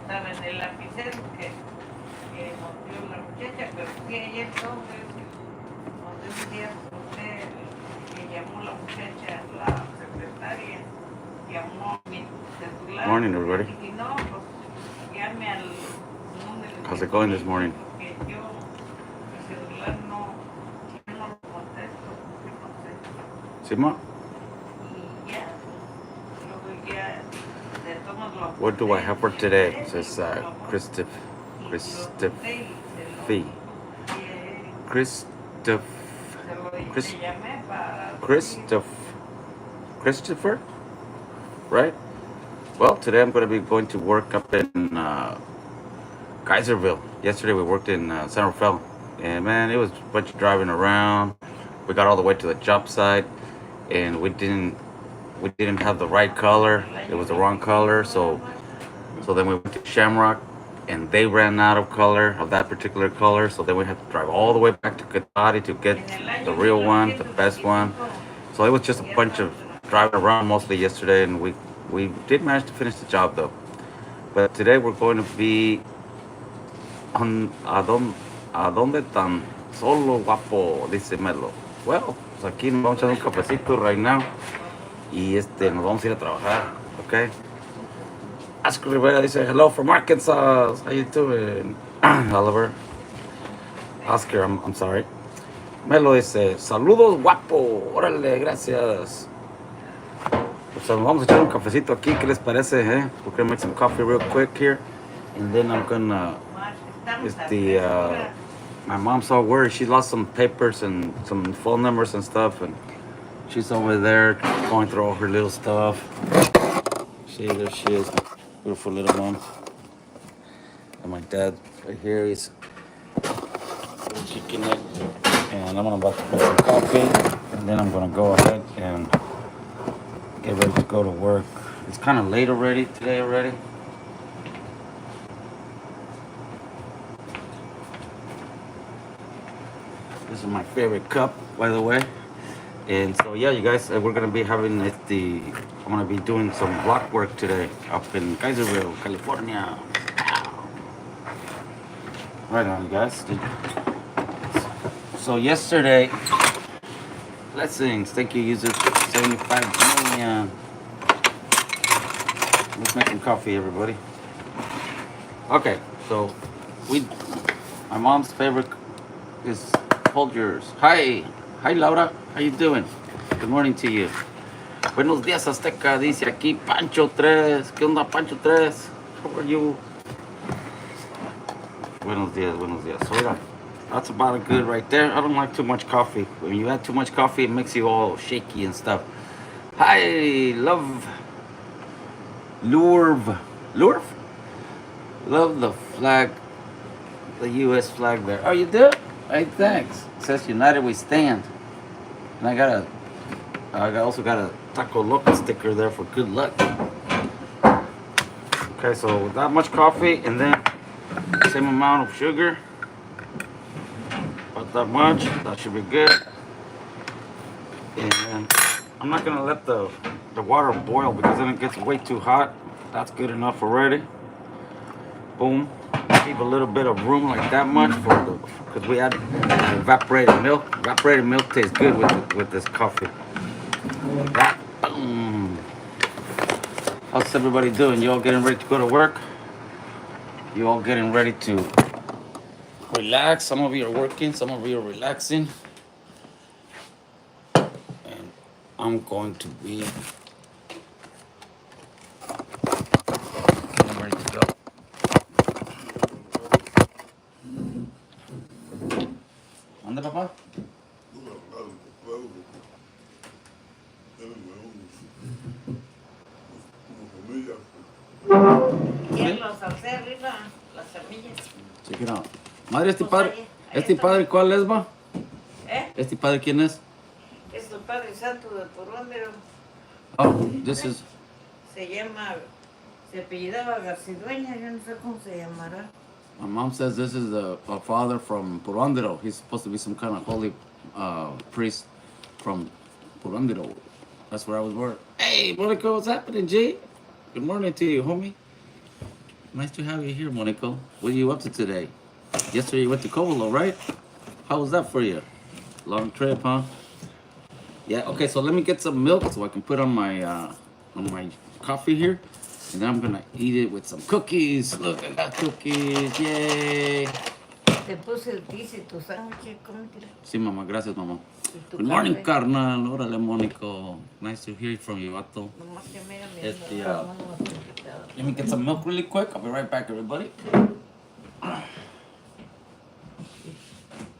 estaba en el lapicero que nos dio la muchacha, pero fui ayer entonces, donde un día usted, que llamó la muchacha, la secretaria, llamó a mi celular. Morning, everybody. Y no, pues llame al número. How's it going this morning? Porque yo, mi celular no lo contesto, porque no sé. Sí, ma? Y ya, luego ya, de todos los. What do I have for today? It says Christopher. Christopher, right? Well, today I'm going to be going to work up in Geyserville. Yesterday we worked in San Rafael, and man, it was a bunch of driving around. We got all the way to the job site, and we didn't have the right color. It was the wrong color, so then we went to Shamrock, and they ran out of color of that particular color. So then we had to drive all the way back to Katati to get the real one, the best one. So it was just a bunch of driving around mostly yesterday, and we did manage to finish the job though. But today we're going to be on a dónde tan solo guapo, dice Melo. Well, pues aquí nos vamos a echar un cafecito right now y nos vamos a ir a trabajar, okay? Oscar Rivera dice, hello from Arkansas. How you doing, Oliver? Oscar, I'm sorry. Melo dice, saludos guapo. Órale, gracias. Pues nos vamos a echar un cafecito aquí. ¿Qué les parece, eh? We're gonna make some coffee real quick here. And then I'm gonna, my mom's all worried. She lost some papers and some phone numbers and stuff. And she's over there going through all her little stuff. See, there she is. Beautiful little mom. And my dad right here, he's kicking it. And I'm about to put some coffee. And then I'm gonna go ahead and get ready to go to work. It's kind of late today already. This is my favorite cup, by the way. And so yeah, you guys, we're gonna be having I'm gonna be doing some block work today up in Geyserville, California. Right on, you guys. So yesterday, blessings. Thank you, users. 75 million. Let's make some coffee, everybody. Okay, so my mom's favorite is Folgers. Hi, Laura. How you doing? Good morning to you. Buenos días, Azteca. Dice aquí Pancho 3. ¿Qué onda, Pancho 3? How are you? Buenos días. So yeah, that's about good right there. I don't like too much coffee. When you add too much coffee, it makes you all shaky and stuff. Hi, love. Lurv. Love the flag, the U.S. flag there. Oh, you do? Hey, thanks. It says United We Stand. And I also got a Taco Loco sticker there for good luck. Okay, so that much coffee and then same amount of sugar. About that much. That should be good. And I'm not gonna let the water boil because then it gets way too hot. That's good enough already. Boom. Leave a little bit of room like that much because we add evaporated milk. Evaporated milk tastes good with this coffee. Like that. Boom. How's everybody doing? You all getting ready to go to work? You all getting ready to relax? Some of you are working, some of you are relaxing. And I'm going to be getting ready to go. ¿Dónde, papá? ¿Quién los hace arriba? Las semillas. Check it out. Madre, este padre, ¿cuál es, va? ¿Este padre quién es? Es el Padre Santo de Porondero. Oh, this is... Se apellidaba Garcidueña, yo no sé cómo se llamará. My mom says this is a father from Porondero. He's supposed to be some kind of holy priest from Porondero. That's where I was born. Hey, Monica, what's happening, G? Good morning to you, homie. Nice to have you here, Monico. What are you up to today? Yesterday you went to Covelo, right? How was that for you? Long trip, huh? Yeah. Okay. So let me get some milk so I can put on my coffee here, and then I'm gonna eat it with some cookies. Look, I got cookies. Yay! Te puse el tis y tu sándwich, cómetelo. Sí, mamá. Gracias, mamá. Y tu Good morning, café. carnal. Órale, Monico. Nice to hear from you, vato. Nomás que mira, Este, mira, no me has invitado. Let me get some milk really quick. I'll be right back, everybody.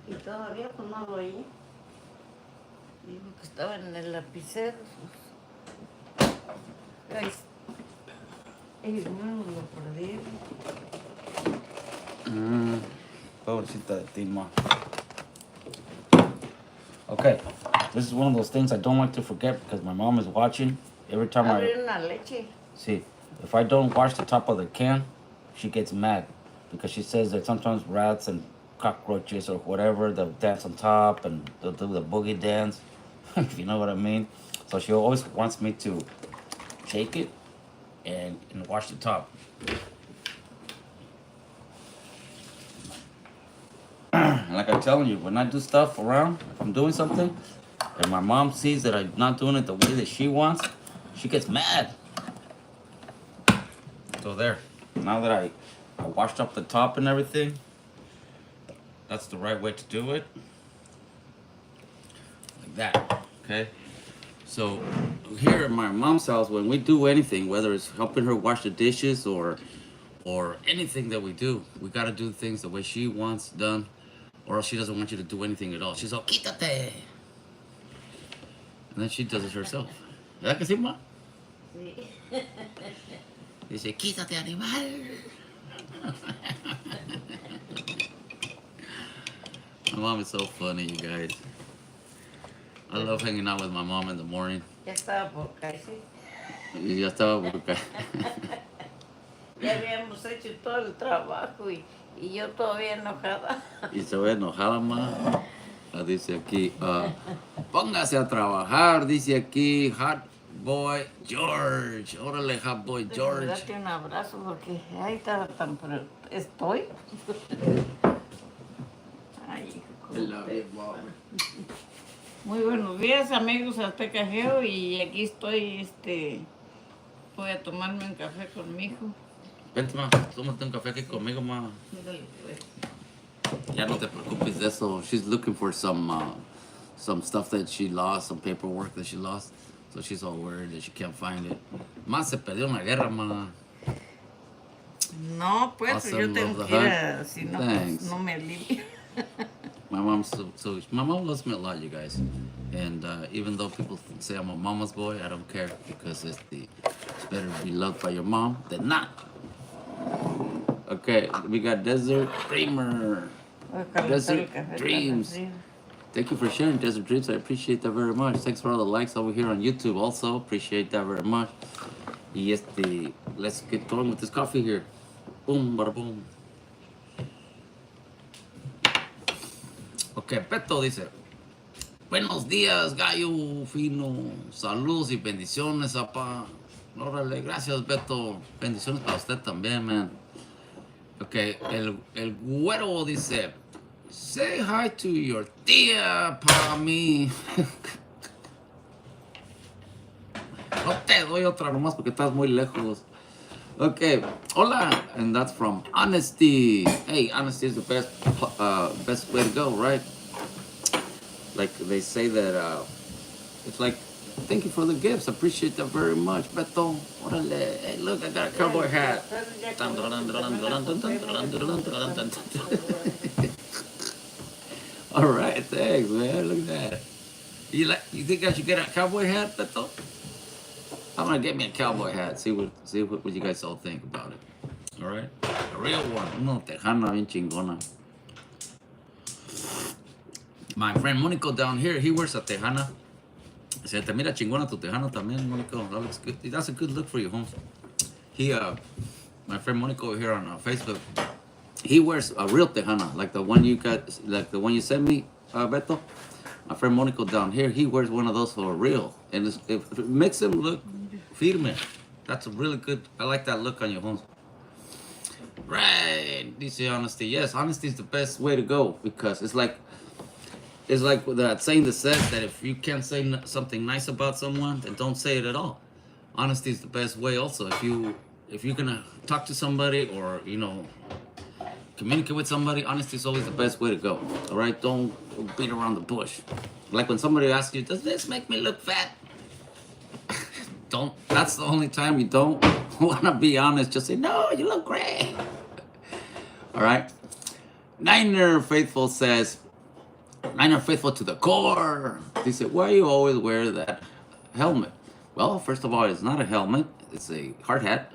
Y todavía pues no lo oí. Dijo que estaba en el lapicero. Ay, hermano, lo perdí. Pobrecita de ti, ma. Okay, this is one of those things I don't like to forget because my mom is watching. Every time Abre una leche. see, if I don't wash the top of the can, she gets mad because she says that sometimes rats and cockroaches or whatever they'll dance on top and they'll do the boogie dance, if you know what I mean. So she always wants me to shake it and wash the top. Like I'm telling you, when I do stuff around, if I'm doing something, and my mom sees that I'm not doing it the way that she wants, she gets mad. So there, now that I washed up the top and everything, that's the right way to do it. Like that, okay? So here at my mom's house, when we do anything, whether it's helping her wash the dishes or anything that we do, we gotta do things the way she wants done, or else she doesn't want you to do anything at all. She's all, quítate. And then she does it herself. ¿Verdad que sí, ma? Sí. Dice, quítate, animal. My mom is so funny, you guys. I love hanging out with my mom in the morning. Ya estaba por casi. Y ya estaba por acá. Ya habíamos hecho todo el trabajo y yo todavía enojada. Y se ve enojada, ma. Dice aquí, póngase a trabajar, dice aquí, Hot Boy George. Órale, Hot Boy George. Date un abrazo porque ahí estaba tan... Estoy. Ay, hijo. I love you, mom. Muy buenos días, amigos hasta Cajeo, y aquí estoy, voy a tomarme un café con mi hijo. Vente, ma, tómate un café aquí conmigo, ma. Mírale, pues. Ya no te preocupes de eso. She's looking for some stuff that she lost, some paperwork that she lost. So she's all worried that she can't find it. Ma, se perdió una guerra, ma. No, pues Awesome, yo tengo love que the ir hug. a, si no, Thanks. pues no me alivio. My mom, my mom loves me a lot, you guys. And even though people say I'm a mama's boy, I don't care because it's better to be loved by your mom than not. Okay, we got Desert Dreamer. Voy a calentar Desert el café, está Dreams. frío. Thank you for sharing Desert Dreams. I appreciate that very much. Thanks for all the likes over here on YouTube also. Appreciate that very much. Y let's get going with this coffee here. Boom, bada boom. Ok, Peto dice, buenos días, gallo fino, saludos y bendiciones, papá. Órale, gracias, Beto. Bendiciones para usted también, man. Ok, el güero dice, say hi to your tía para mí. No te doy otra nomás porque estás muy lejos. Okay, hola, and that's from Honesty. Hey, honesty is the best way to go, right? Like they say that it's like, thank you for the gifts. I appreciate that very much, Beto. Orale. Hey, look, I got a cowboy hat. All right, thanks, man. Look at that. You think I should get a cowboy hat, Beto? I'm gonna get me a cowboy hat. See what you guys all think about it. All right, a real one. Uno tejana bien chingona. My friend Monico down here, he wears a tejana. Se te mira chingona tu tejana también, Monico. That looks good. That's a good look for you, Holmes. My friend Monico over here on Facebook, he wears a real tejana, like the one you got, like the one you sent me, Beto. My friend Monico down here, he wears one of those for real, and it makes him look firme. That's a really good. I like that look on you, Holmes. Right. Dice honesty. Yes, honesty is the best way to go because it's like that saying that says that if you can't say something nice about someone, then don't say it at all. Honesty is the best way. Also, if you're gonna talk to somebody or communicate with somebody, honesty is always the best way to go. All right, don't beat around the bush. Like when somebody asks you, "Does this make me look fat?" Don't. That's the only time you don't want to be honest. Just say, "No, you look great." All right. Niner Faithful says, "Niner Faithful to the core." They said, "Why do you always wear that helmet?" Well, first of all, it's not a helmet; it's a hard hat.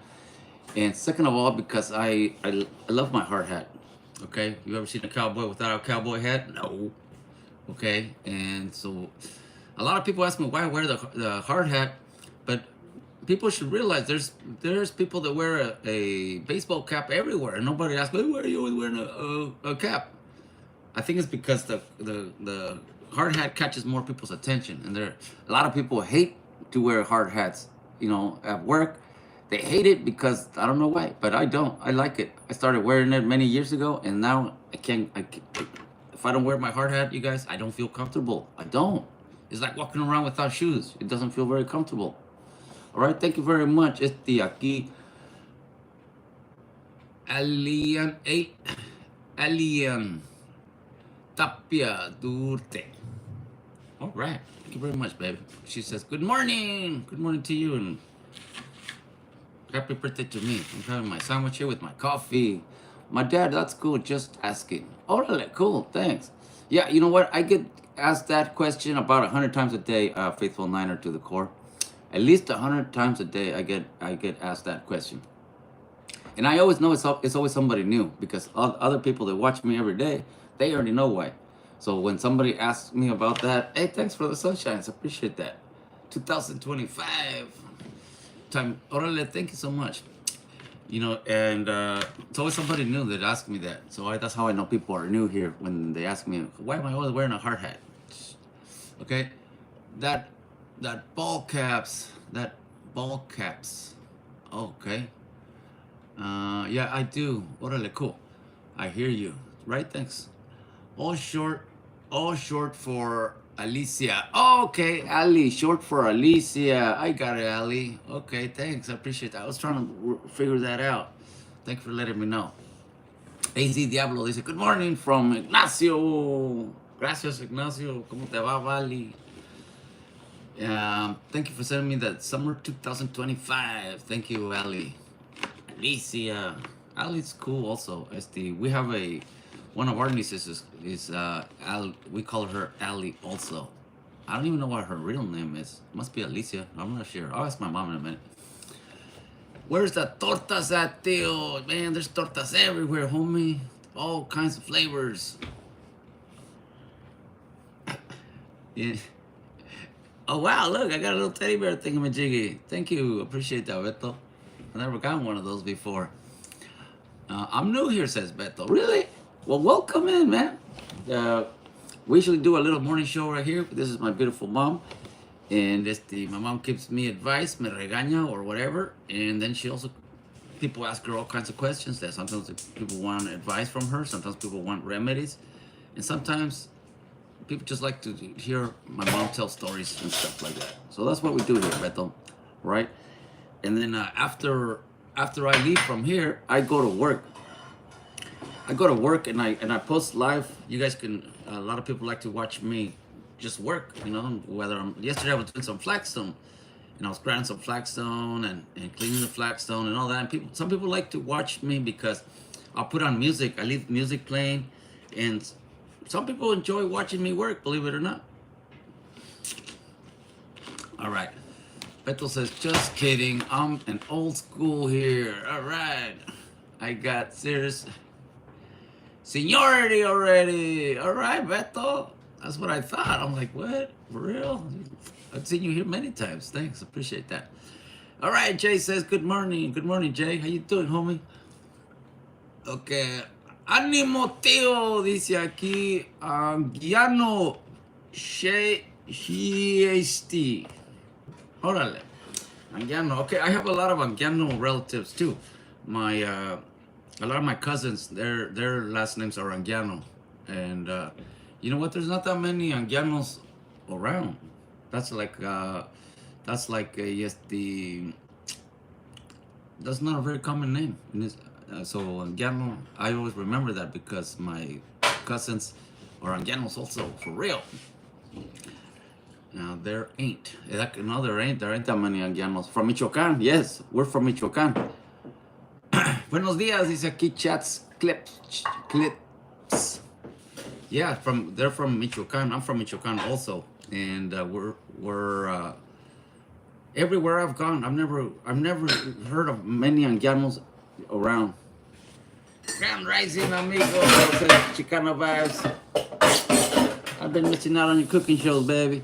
And second of all, because I love my hard hat. Okay, you ever seen a cowboy without a cowboy hat? No. Okay, and so a lot of people ask me why I wear the hard hat, but people should realize there's people that wear a baseball cap everywhere, and nobody asks me why are you always wearing a cap. I think it's because the hard hat catches more people's attention, and there a lot of people hate to wear hard hats. At work, they hate it because I don't know why, but I don't. I like it. I started wearing it many years ago, and now I can't. If I don't wear my hard hat, you guys, I don't feel comfortable. I don't. It's like walking around without shoes. It doesn't feel very comfortable. All right, thank you very much. Aquí Alien Tapia Durte. All right, thank you very much, baby. She says, "Good morning. Good morning to you, and happy birthday to me. I'm having my sandwich here with my coffee." My dad, that's cool. Just asking. Oh, cool. Thanks. Yeah, you know what? I get asked that question about 100 times a day. Faithful Niner to the core. At least 100 times a day, I get asked that question, and I always know it's always somebody new because other people that watch me every day, they already know why. So when somebody asks me about that, hey, thanks for the sunshines. I appreciate that. 2025 time. Orale, thank you so much. And it's always somebody new that asks me that. So that's how I know people are new here when they ask me, why am I always wearing a hard hat? Okay, that ball caps, Okay. Yeah, I do. Orale, cool. I hear you. Right, thanks. All short for Alicia. Oh, okay, Ali, short for Alicia. I got it, Ali. Okay, thanks. I appreciate that. I was trying to figure that out. Thanks for letting me know. AZ Diablo dice, "Good morning from Ignacio." Gracias, Ignacio. ¿Cómo te va, Vali? Thank you for sending me that summer 2025. Thank you, Ali. Alicia. Ali's cool also. We have one of our nieces is we call her Ali also. I don't even know what her real name is. Must be Alicia. I'm not sure. I'll ask my mom in a minute. Where's the tortas at, Theo? Man, there's tortas everywhere, homie. All kinds of flavors. Yeah. Oh, wow, look, I got a little teddy bear thingamajiggy. Thank you. Appreciate that, Beto. I never gotten one of those before. I'm new here, says Beto. Really? Well, welcome in, man. We usually do a little morning show right here. This is my beautiful mom. And my mom gives me advice, me regaña or whatever. And then people ask her all kinds of questions. That sometimes people want advice from her. Sometimes people want remedies. And sometimes people just like to hear my mom tell stories and stuff like that. So that's what we do here, Beto. Right? And then after I leave from here, I go to work. And I post live. You guys can. A lot of people like to watch me just work. Yesterday I was doing some flagstone, and I was grinding some flagstone and cleaning the flagstone and all that. And some people like to watch me because I'll put on music. I leave music playing, and some people enjoy watching me work. Believe it or not. All right. Beto says, "Just kidding. I'm an old school here." All right. I got serious seniority already. All right, Beto. That's what I thought. I'm like, what? For real? I've seen you here many times. Thanks. Appreciate that. All right. Jay says, "Good morning." Good morning, Jay. How you doing, homie? Okay. Ánimo, tío. Dice aquí, Anguiano Shiesti. Órale. Anguiano. Okay, I have a lot of Anguiano relatives too. My A lot of my cousins, their last names are Anguiano, and you know what? There's not that many Anguianos around. That's like a, yes, the that's not a very common name. So Anguiano, I always remember that because my cousins are Anguianos also, for real. Now there ain't that many Anguianos from Michoacán. Yes, we're from Michoacán. Buenos días, dice aquí chats clips. Yeah, they're from Michoacán. I'm from Michoacán also, and we're everywhere I've gone. I've never heard of many Anguianos around. Grand Rising, amigo. Chicano vibes. I've been missing out on your cooking shows, baby.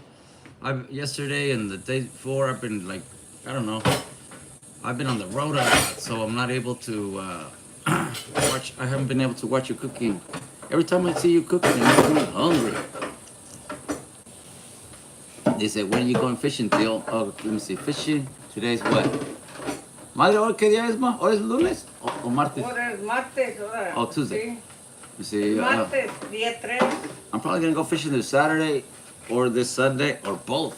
Yesterday and the day before, I've been like, I don't know. I've been on the road a lot, so I'm not able to watch. I haven't been able to watch you cooking. Every time I see you cooking, it makes me hungry. They say, when are you going fishing, Theo? Oh, let me see. Fishing. Today's what? Madre, ¿hoy qué día es, ma? ¿Hoy es lunes o martes? Ahora es martes, ahora. Oh, Tuesday. Sí. You see, Martes, día 3. I'm probably gonna go fishing this Saturday or this Sunday or both.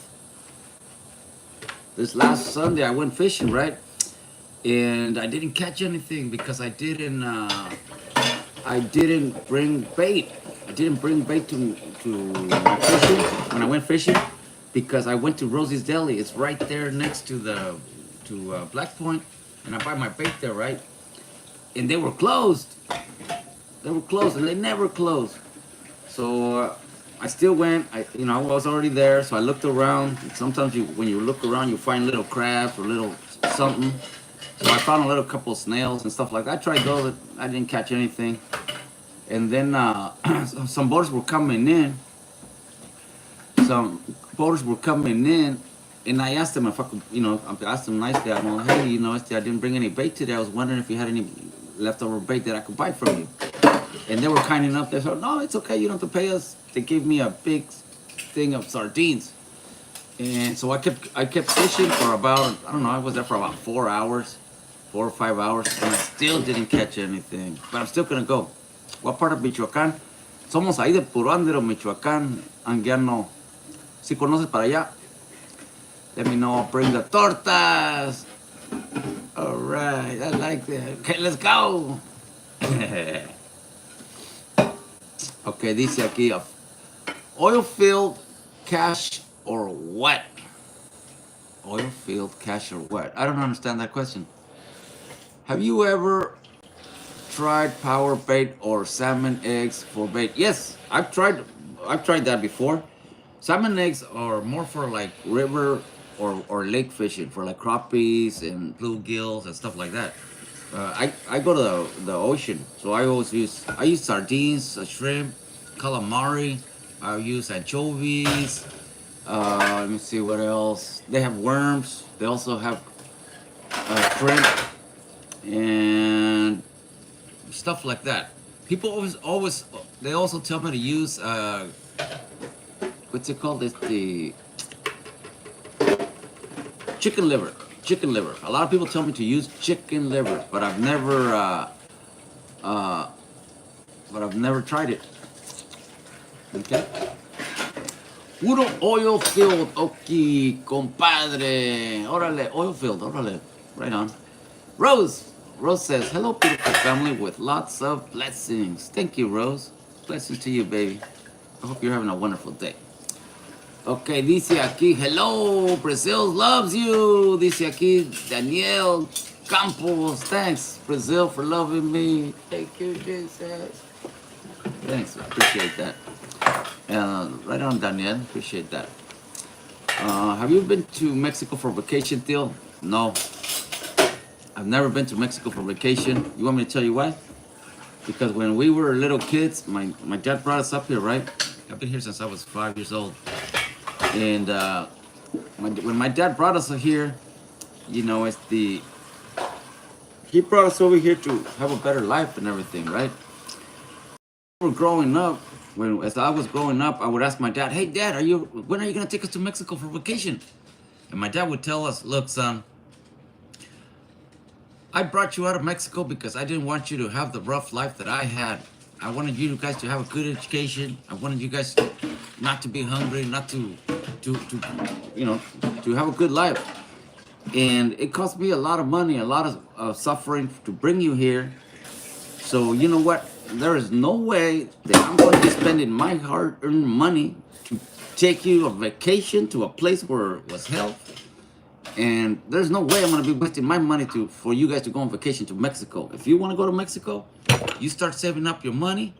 This last Sunday I went fishing, right? And I didn't catch anything because I didn't bring bait. I didn't bring bait to my fishing when I went fishing because I went to Rosie's Deli. It's right there next to Black Point, and I buy my bait there, right? And they were closed. They were closed, and they never closed. So I still went. I was already there, so I looked around. Sometimes when you look around, you find little crabs or little something. So I found a little couple of snails and stuff like that. I tried those. I didn't catch anything. And then some boaters were coming in. And I asked them if I could, I asked them nicely. I'm like, hey, I didn't bring any bait today. I was wondering if you had any leftover bait that I could buy from you. And they were kind enough. They said, no, it's okay. You don't have to pay us. They gave me a big thing of sardines. And so I kept fishing for about, I don't know, I was there for about 4 hours, 4 or 5 hours, and I still didn't catch anything. But I'm still gonna go. What part of Michoacán? Somos ahí de Puruándiro, Michoacán, Anguiano. Si conoces para allá, let me know. I'll bring the tortas. All right, I like that. Okay, let's go. Okay, dice aquí, oil-filled cash or what? Oil-filled cash or what? I don't understand that question. Have you ever tried power bait or salmon eggs for bait? Yes, I've tried that before. Salmon eggs are more for like river or lake fishing, for like crappies and bluegills and stuff like that. I go to the ocean, so I use sardines, shrimp, calamari. I use anchovies. Let me see what else. They have worms. They also have shrimp and stuff like that. People always they also tell me to use what's it called? It's the chicken liver. Chicken liver. A lot of people tell me to use chicken liver, but I've never tried it. Okay. Puro oil filled. Okay, compadre. Órale, oil filled. Órale. Right on. Rose says, hello, beautiful family with lots of blessings. Thank you, Rose. Blessings to you, baby. I hope you're having a wonderful day. Okay, dice aquí, hello, Brazil loves you. Dice aquí, Daniel Campos. Thanks, Brazil, for loving me. Thank you, Jesus. Thanks, I appreciate that. Right on, Daniel, appreciate that. Have you been to Mexico for vacation, Theo? No. I've never been to Mexico for vacation. You want me to tell you why? Because when we were little kids, my dad brought us up here, right? I've been here since I was 5 years old. And when my dad brought us here, he brought us over here to have a better life and everything, right? When we were growing up, as I was growing up, I would ask my dad, hey, Dad, when are you going to take us to Mexico for vacation? And my dad would tell us, look, son, I brought you out of Mexico because I didn't want you to have the rough life that I had. I wanted you guys to have a good education. I wanted you guys not to be hungry, not to you know, to have a good life. And it cost me a lot of money, a lot of suffering to bring you here. So you know what? There is no way that I'm going to be spending my hard-earned money to take you on vacation to a place where it was hell. And there's no way I'm gonna be wasting my money for you guys to go on vacation to Mexico. If you want to go to Mexico, you start saving up your money,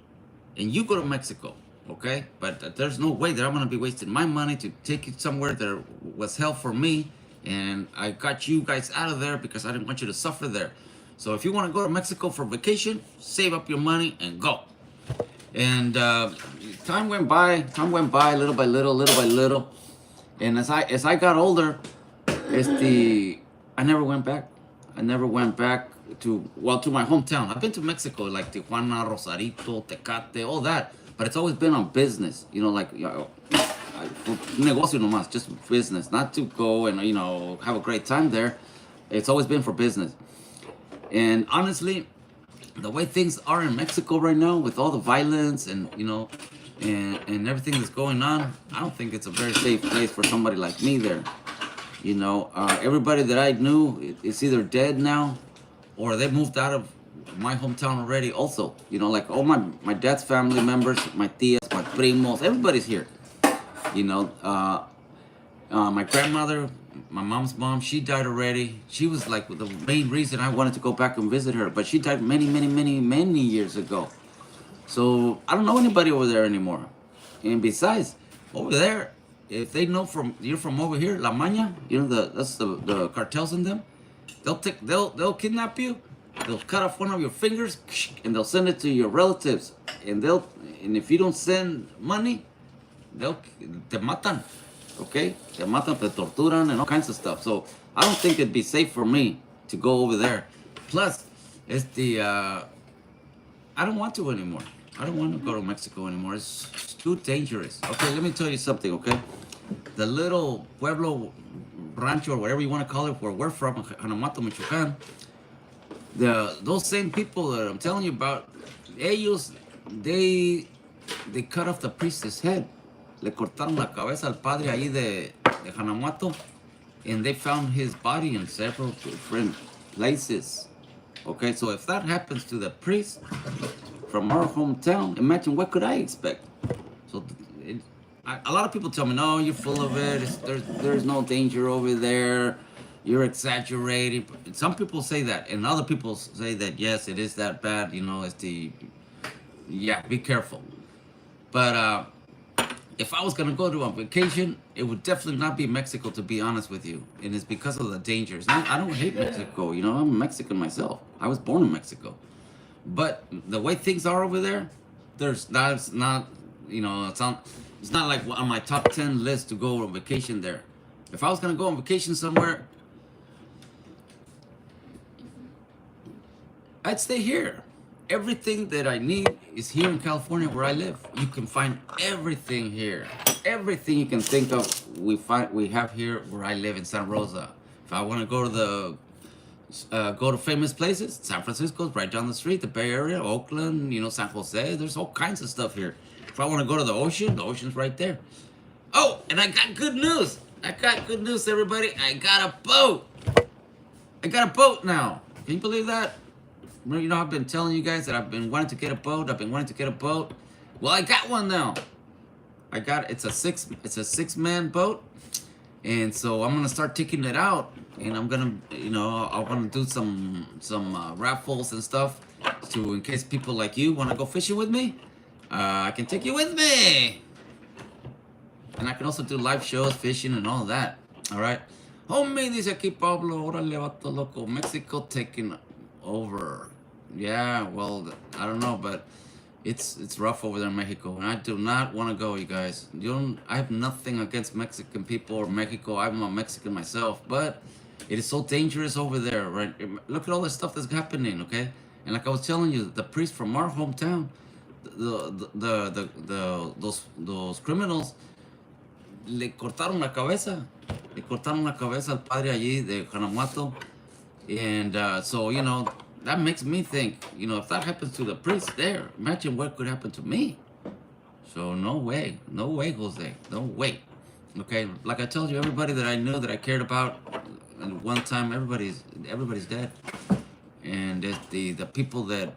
and you go to Mexico, okay? But there's no way that I'm gonna be wasting my money to take you somewhere that was hell for me, and I got you guys out of there because I didn't want you to suffer there. So if you want to go to Mexico for vacation, save up your money and go. And time went by, little by little, and as I got older. I never went back. I never went back to my hometown. I've been to Mexico, like Tijuana, Rosarito, Tecate, all that. But it's always been on business, you know, like negocio nomás, just business, not to go and, you know, have a great time there. It's always been for business. And honestly, the way things are in Mexico right now, with all the violence and, you know, and everything that's going on, I don't think it's a very safe place for somebody like me there. You know, everybody that I knew is either dead now, or they moved out of my hometown already also. You know, like all my dad's family members, my tias, my primos, everybody's here. You know, my grandmother, my mom's mom, she died already. She was like the main reason I wanted to go back and visit her. But she died many years ago. So I don't know anybody over there anymore. And besides, over there, if they know you're from over here, La Maña, you know that's the cartels in them. They'll kidnap you. They'll cut off one of your fingers and they'll send it to your relatives. And if you don't send money, te matan. Okay, te matan, te torturan, and all kinds of stuff. So I don't think it'd be safe for me to go over there. Plus, it's I don't want to anymore. I don't want to go to Mexico anymore. It's too dangerous. Okay, let me tell you something, okay? The little pueblo, rancho, or whatever you want to call it, where we're from, Hanamato, Michoacan, those same people that I'm telling you about, ellos, they cut off the priest's head. Le cortaron la cabeza al padre ahí de Hanamato, and they found his body in several different places. Okay, so if that happens to the priest from our hometown, imagine what could I expect? So a lot of people tell me, no, you're full of it. There's no danger over there. You're exaggerating. Some people say that, and other people say that yes, it is that bad. You know, yeah, be careful. But if I was gonna go to a vacation, it would definitely not be Mexico, to be honest with you, and it's because of the dangers. I don't hate Mexico. You know, I'm Mexican myself. I was born in Mexico. But the way things are over there, it's not like on my top 10 list to go on vacation there. If I was gonna go on vacation somewhere, I'd stay here. Everything that I need is here in California where I live. You can find everything here. Everything you can think of, we have here where I live in Santa Rosa. If I want to go to go to famous places, San Francisco's right down the street, the Bay Area, Oakland, you know, San Jose, there's all kinds of stuff here. If I want to go to the ocean's right there. Oh, and I got good news. Everybody. I got a boat. I got a boat now. Can you believe that? You know, I've been telling you guys that I've been wanting to get a boat. Well, I got one now. It's a 6-man boat. And so I'm gonna start taking it out, and I'm gonna, you know, I want to do some raffles and stuff, in case people like you want to go fishing with me. I can take you with me, and I can also do live shows, fishing, and all that. All right, homie, dice aquí Pablo, órale vato loco, Mexico taking over. Yeah, well, I don't know, but it's rough over there in Mexico, and I do not want to go, you guys. I have nothing against Mexican people or Mexico. I'm a Mexican myself, but it is so dangerous over there, right? Look at all the stuff that's happening, okay? And like I was telling you, the priest from our hometown, those criminals, le cortaron la cabeza al padre allí de Hanamato. And so, you know, that makes me think, you know, if that happens to the priest there, imagine what could happen to me. So no way, Jose, no way. Okay, like I told you, everybody that I knew that I cared about, and one time everybody's dead, and it's the people that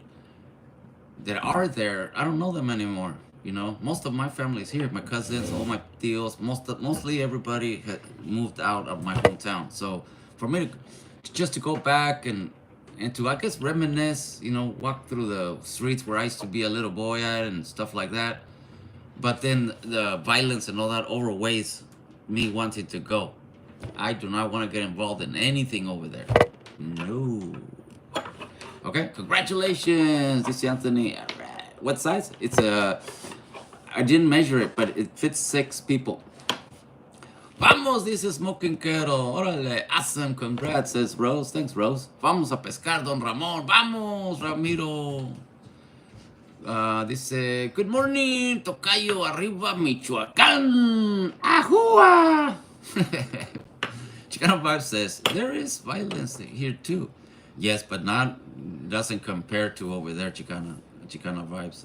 are there, I don't know them anymore. You know, most of my family is here, my cousins, all my tios, mostly everybody had moved out of my hometown. So for me to just to go back and to, I guess, reminisce, you know, walk through the streets where I used to be a little boy at and stuff like that. But then the violence and all that overweighs me wanting to go. I do not want to get involved in anything over there. No. Okay, congratulations, this is Anthony. All right. What size? It's a. I didn't measure it, but it fits 6 people. Vamos, dice Smoking Kettle. Órale, awesome, congrats, says Rose. Thanks, Rose. Vamos a pescar, Don Ramón. Vamos, Ramiro. Dice, good morning, Tocayo, arriba, Michoacán. Ajua. Chicano Vibe says, there is violence here too. Yes, but doesn't compare to over there, Chicano Vibes.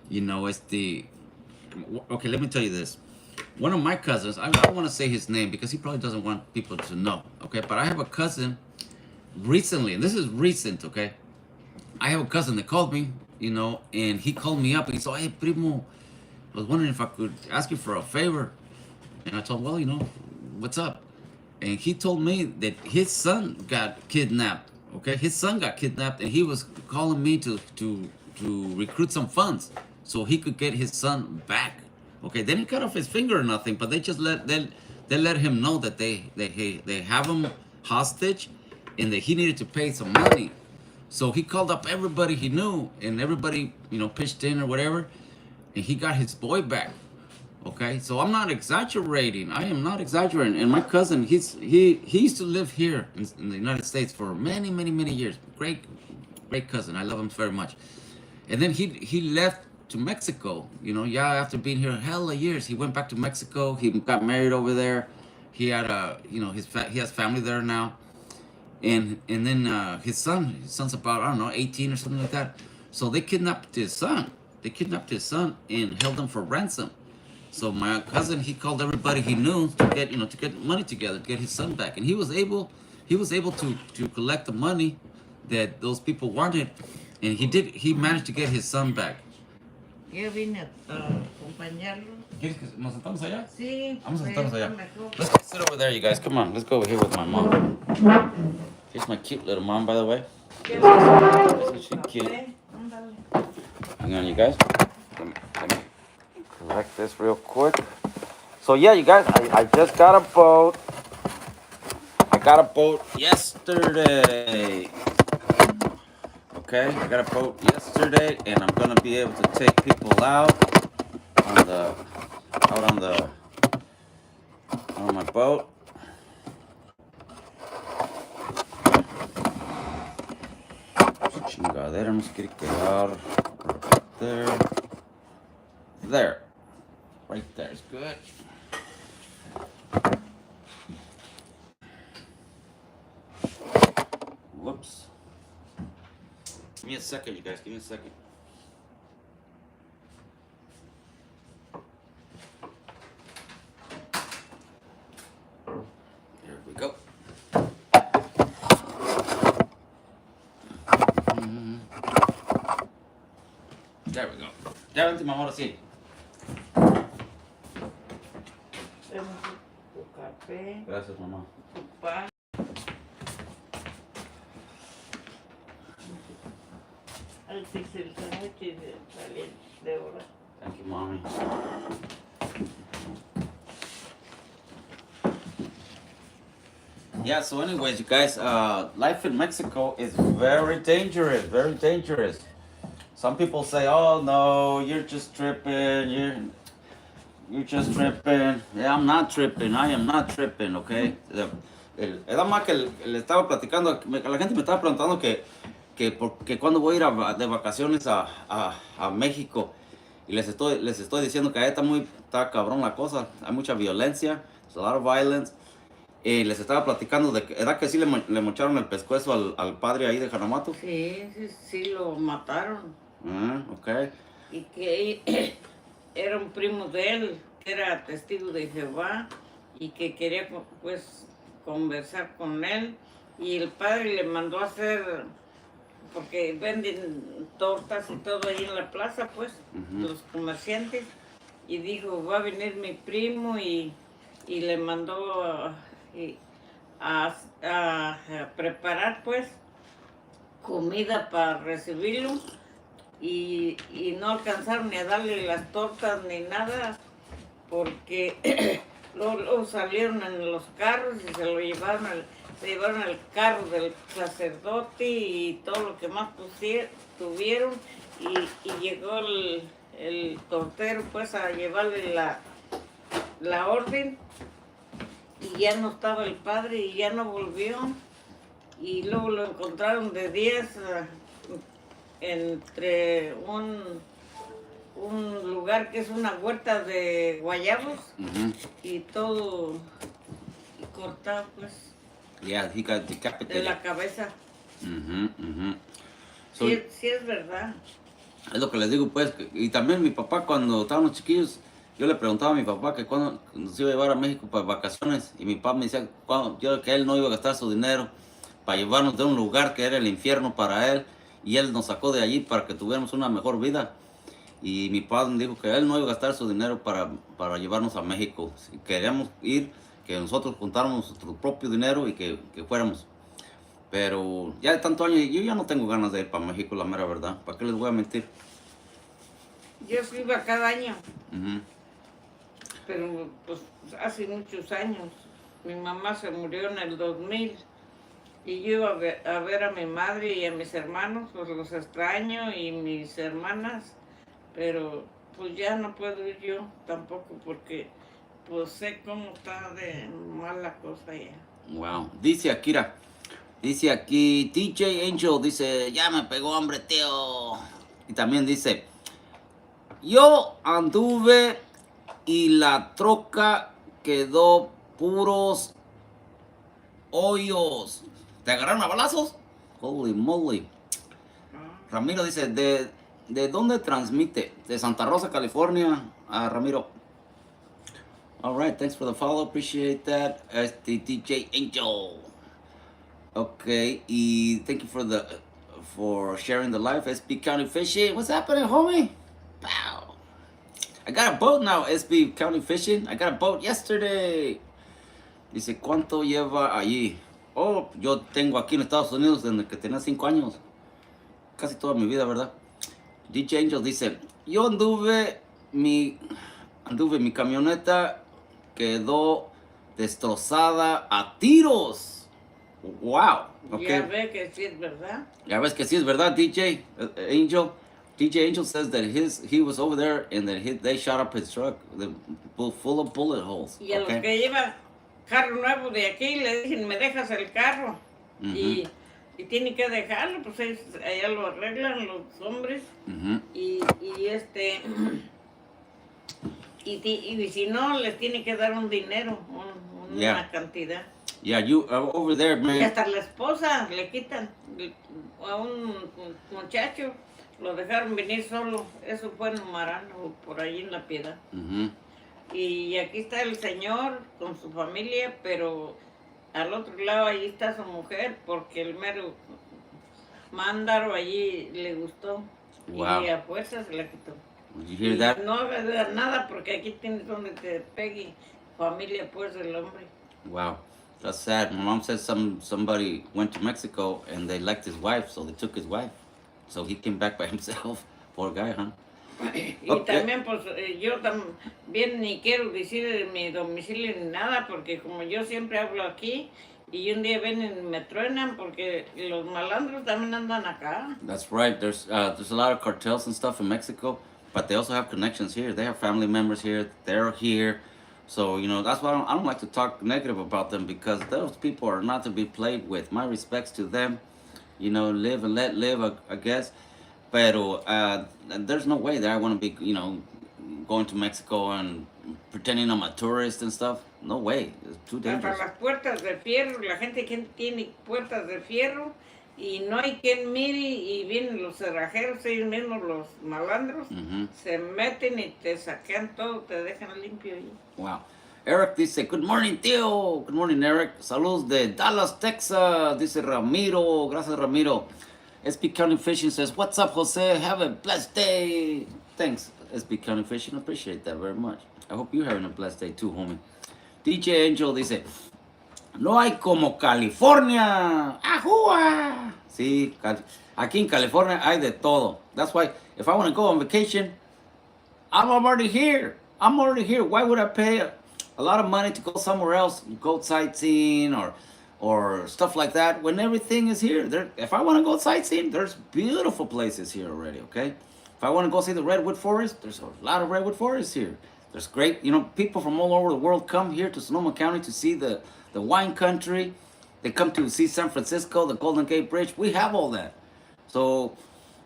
You know, it's the, okay, let me tell you this. One of my cousins, I don't want to say his name because he probably doesn't want people to know, okay? But I have a cousin recently, and this is recent, okay? I have a cousin that called me, you know, and he called me up and he said, hey, primo, I was wondering if I could ask you for a favor. And I told him, well, you know, what's up? And he told me that his son got kidnapped, okay? His son got kidnapped and he was calling me to recruit some funds so he could get his son back. Okay, they didn't cut off his finger or nothing, but they just let him know that they have him hostage and that he needed to pay some money. So he called up everybody he knew, and everybody, you know, pitched in or whatever, and he got his boy back. Okay, so I'm not exaggerating. I am not exaggerating. And my cousin, he used to live here in the United States for many years. Great cousin. I love him very much. And then he left to Mexico. You know, yeah, after being here hella years, he went back to Mexico. He got married over there. He had you know, he has family there now. And then his son's about, I don't know, 18 or something like that. So they kidnapped his son. They kidnapped his son and held him for ransom. So my cousin, he called everybody he knew to get money together to get his son back, and he was able to collect the money that those people wanted, and he managed to get his son back. Yo vine a acompañarlo. ¿Quieres que nos sentamos allá? Sí. Vamos a sentarnos allá. Mejor. Let's go sit over there, you guys. Come on, let's go over here with my mom. Here's my cute little mom, by the way. Isn't she cute? Hang on, you guys. Let me collect this real quick. So yeah, you guys, I just got a boat. I got a boat yesterday. Okay, I got a boat yesterday, and I'm gonna be able to take people out on my boat. Chingadera nos quiere quedar right there. Right there is good. Whoops. Give me a second, you guys. Give me a second. There we go. There we go. Ya vente, mamá, ahora sí. Tu café, Gracias, mamá. tu pan. Al el sándwich de caliente de hora. Thank you, mommy. Yeah, so anyways, you guys, life in Mexico is very dangerous, very dangerous. Some people say, oh no, you're just tripping, you're just tripping. Yeah, I'm not tripping, I am not tripping, okay? Era más que le estaba platicando, la gente me estaba preguntando que cuando voy a ir de vacaciones a México, y les estoy diciendo que ahí está cabrón la cosa, hay mucha violencia, there's a lot of violence. Les estaba platicando de que, ¿verdad que sí le mocharon el pescuezo al padre ahí de Janamato? Sí, sí, sí lo mataron. Ah, ok. Y que era un primo de él, que era testigo de Jehová y que quería pues conversar con él. Y el padre le mandó a hacer, porque venden tortas y todo ahí en la plaza, pues, los comerciantes. Y dijo, va a venir mi primo y le mandó a preparar pues comida para recibirlo y no alcanzaron ni a darle las tortas ni nada porque luego salieron en los carros y se lo llevaron se llevaron el carro del sacerdote y todo lo que más tuvieron y llegó el tortero pues a llevarle la orden y ya no estaba el padre y ya no volvió y luego lo encontraron de 10 entre un lugar que es una huerta de guayabos y todo cortado pues Yeah, he got de decapitated. la cabeza. So, Sí es verdad. es lo que les digo, pues. Y también mi papá, cuando estábamos chiquillos, yo le preguntaba a mi papá que cuando nos iba a llevar a México para vacaciones. Y mi papá me decía que él no iba a gastar su dinero para llevarnos de un lugar que era el infierno para él. Y él nos sacó de allí para que tuviéramos una mejor vida. Y mi padre me dijo que él no iba a gastar su dinero para llevarnos a México. Si queríamos ir, que nosotros juntáramos nuestro propio dinero y que fuéramos. Pero ya de tanto años, yo ya no tengo ganas de ir para México, la mera verdad. ¿Para qué les voy a mentir? Yo sí iba cada año, Ujú. pero pues hace muchos años. Mi mamá se murió en el 2000 y yo iba a ver a mi madre y a mis hermanos, pues los extraño y mis hermanas, pero pues ya no puedo ir yo tampoco porque pues sé cómo está de mal la cosa ya. Wow. Dice Akira. Dice aquí, TJ Angel, dice, ya me pegó hambre, tío. Y también dice, yo anduve y la troca quedó puros hoyos. ¿Te agarraron a balazos? Holy moly. Ramiro dice, ¿de dónde transmite? De Santa Rosa, California. Ramiro. All right, thanks for the follow. Appreciate that. TJ Angel. Okay, y thank you for sharing the life. SB County Fishing. What's happening, homie? Wow. I got a boat now, SB County Fishing. I got a boat yesterday. Dice, ¿cuánto lleva allí? Oh, yo tengo aquí en Estados Unidos desde que tenía 5 años. Casi toda mi vida, ¿verdad? DJ Angel dice, yo anduve mi camioneta quedó destrozada a tiros. Wow. Okay. Ya ve que sí es verdad. Ya ves que sí es verdad, DJ Angel. DJ Angel says that he was over there and that they shot up his truck full of bullet holes. Y a los que llevan carro nuevo de aquí le dicen, me dejas el carro. Y tienen que dejarlo, pues allá lo arreglan los hombres. Y si no, les tiene que dar un dinero, una cantidad. Yeah, you over there, man. Y hasta la esposa le quitan a un muchacho, lo dejaron venir solo. Eso fue en Marano, por ahí en La Piedad. Y aquí está el señor con su familia, pero al otro lado allí está su mujer, porque el mero mándaro allí le gustó. Wow. Y a fuerza se la quitó. Did you hear that? No haga nada porque aquí tienes donde te pegue familia pues del hombre. Wow, that's sad. My mom said somebody went to Mexico and they liked his wife, so they took his wife. So he came back by himself. Poor guy, huh? Y también pues yo también ni quiero decir mi domicilio ni nada porque como yo siempre hablo aquí y un día ven y me truenan porque los malandros también andan acá. That's right. There's a lot of cartels and stuff in Mexico, but they also have connections here. They have family members here. They're here. So, you know, that's why I don't like to talk negative about them because those people are not to be played with. My respects to them. You know, live and let live, I guess. Pero there's no way that I want to be, you know, going to Mexico and pretending I'm a tourist and stuff. No way. It's too Hasta dangerous. las puertas de fierro, la gente que tiene puertas de fierro y no hay quien mire y vienen los cerrajeros, ellos mismos los malandros, se meten y te saquean todo, te dejan limpio ahí. Wow. Eric dice, good morning, tío. Good morning, Eric. Saludos de Dallas, Texas. Dice Ramiro. Gracias, Ramiro. SB County Fishing says, what's up, Jose? Have a blessed day. Thanks, SB County Fishing. Appreciate that very much. I hope you're having a blessed day too, homie. DJ Angel dice, no hay como California. ¡Ajúa! Sí, aquí en California hay de todo. That's why if I want to go on vacation, I'm already here. I'm already here. Why would I pay a lot of money to go somewhere else, go sightseeing or stuff like that when everything is here? There, if I want to go sightseeing, there's beautiful places here already, okay? If I want to go see the Redwood Forest, there's a lot of Redwood Forests here. There's great, people from all over the world come here to Sonoma County to see the wine country. They come to see San Francisco, the Golden Gate Bridge. We have all that. So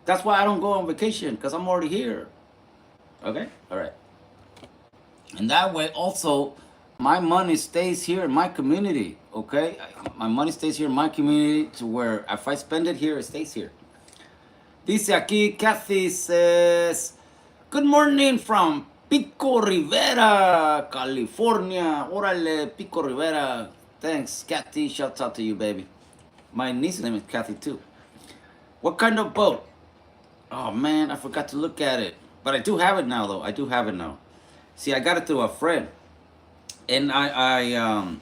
that's why I don't go on vacation, because I'm already here. Okay? All right. And that way also, my money stays here in my community, okay? My money stays here in my community to where if I spend it here, it stays here. Dice aquí, Kathy says, good morning from Pico Rivera, California. Órale, Pico Rivera. Thanks, Kathy. Shouts out to you, baby. My niece's name is Kathy, too. What kind of boat? Oh, man, I forgot to look at it. But I do have it now, though. I do have it now. See, I got it through a friend. And I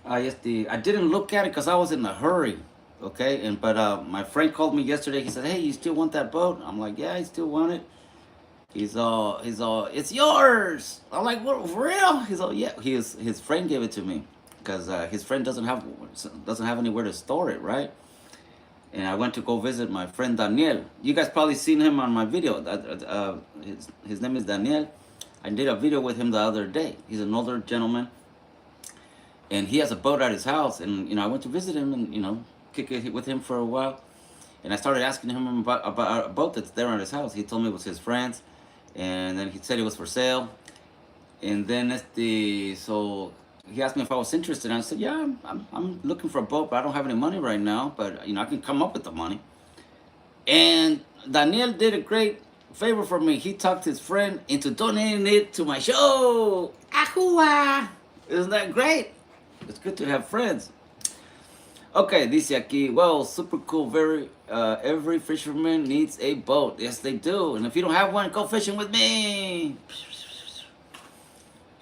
didn't look at it because I was in a hurry. Okay, but my friend called me yesterday. He said, "Hey, you still want that boat?" I'm like, "Yeah, I still want it." He's all, "It's yours." I'm like, "What, for real?" He's all, "Yeah." His friend gave it to me because his friend doesn't have anywhere to store it, right? And I went to go visit my friend Daniel. You guys probably seen him on my video. His name is Daniel. I did a video with him the other day. He's an older gentleman, and he has a boat at his house. And I went to visit him, and kick it with him for a while. And I started asking him about a boat that's there at his house. He told me it was his friend's, and then he said it was for sale. And then so he asked me if I was interested. And I said, "Yeah, I'm looking for a boat, but I don't have any money right now. But I can come up with the money." And Daniel did a great favor for me. He talked his friend into donating it to my show. Ahua! Isn't that great? It's good to have friends. Okay, dice aquí, well, super cool. Every fisherman needs a boat. Yes, they do. And if you don't have one, go fishing with me.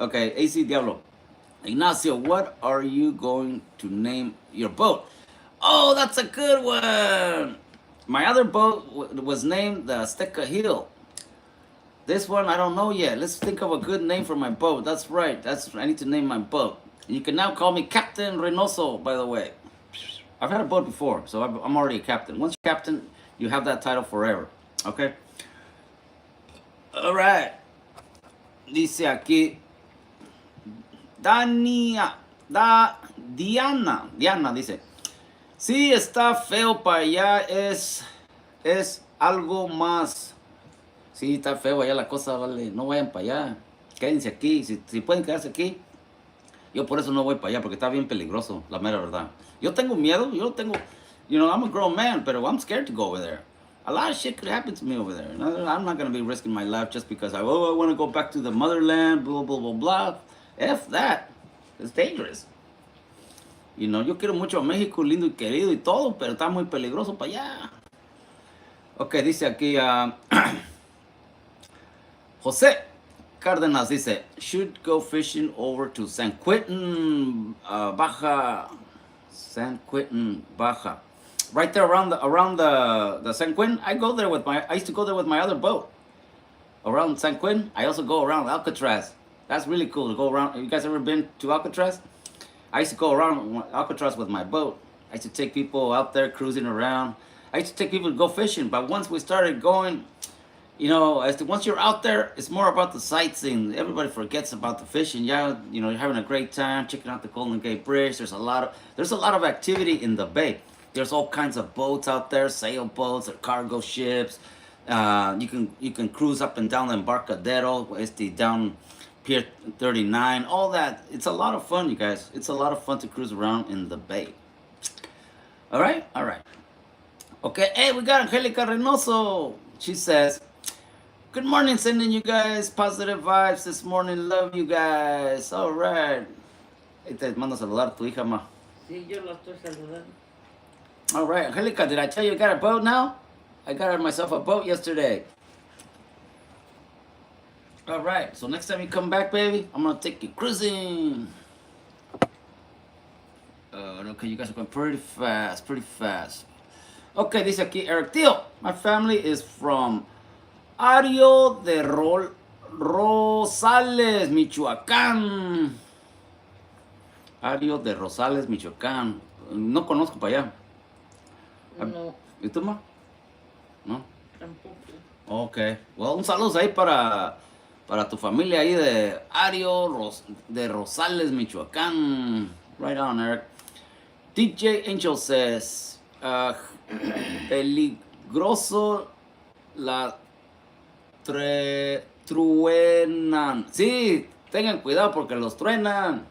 Okay, AC Diablo. Ignacio, what are you going to name your boat? Oh, that's a good one. My other boat was named the Azteca Hill. This one, I don't know yet. Let's think of a good name for my boat. That's right. I need to name my boat. You can now call me Captain Reynoso, by the way. I've had a boat before, so I'm already a captain. Once you're captain, you have that title forever. Okay? All right. Dice aquí. Diana dice. Sí, está feo para allá, es algo más. Sí, está feo allá la cosa, vale. No vayan para allá. Quédense aquí. Si pueden quedarse aquí. Yo por eso no voy para allá, porque está bien peligroso, la mera verdad. Yo tengo miedo, I'm a grown man, but I'm scared to go over there. A lot of shit could happen to me over there. I'm not going to be risking my life just because I want to go back to the motherland, blah, blah, blah, blah. F that. It's dangerous. Yo quiero mucho a México, lindo y querido y todo, pero está muy peligroso para allá. Ok, dice aquí, José Cárdenas dice, should go fishing over to San Quentin, Baja. San Quentin, Baja. Right there around the San Quentin. I used to go there with my other boat. Around San Quentin, I also go around Alcatraz. That's really cool to go around. Have you guys ever been to Alcatraz? I used to go around Alcatraz with my boat. I used to take people out there cruising around. I used to take people to go fishing, but once we started going, once you're out there, it's more about the sightseeing. Everybody forgets about the fishing. Yeah, you're having a great time checking out the Golden Gate Bridge. There's a lot of activity in the bay. There's all kinds of boats out there, sailboats or cargo ships. You can cruise up and down the Embarcadero, down Pier 39, all that. It's a lot of fun, you guys. It's a lot of fun to cruise around in the bay. All right, all right. Okay, hey, we got Angelica Reynoso. She says, good morning, sending you guys positive vibes this morning. Love you guys. All right. Ahí te mando a saludar a tu hija, ma. Sí, yo lo estoy saludando. All right, Angelica, did I tell you I got a boat now? I got myself a boat yesterday. All right, so next time you come back, baby, I'm gonna take you cruising. Okay, you guys are going pretty fast, pretty fast. Okay, dice aquí Eric Tío. My family is from Ario de Rosales, Michoacán. Ario de Rosales, Michoacán. No conozco para allá. No, ¿Y tú, ma? No. tampoco. Ok. Well, un saludo ahí para tu familia ahí de Ario de Rosales, Michoacán. Right on, Eric. DJ Angel says, peligroso la truenan. Sí, tengan cuidado porque los truenan.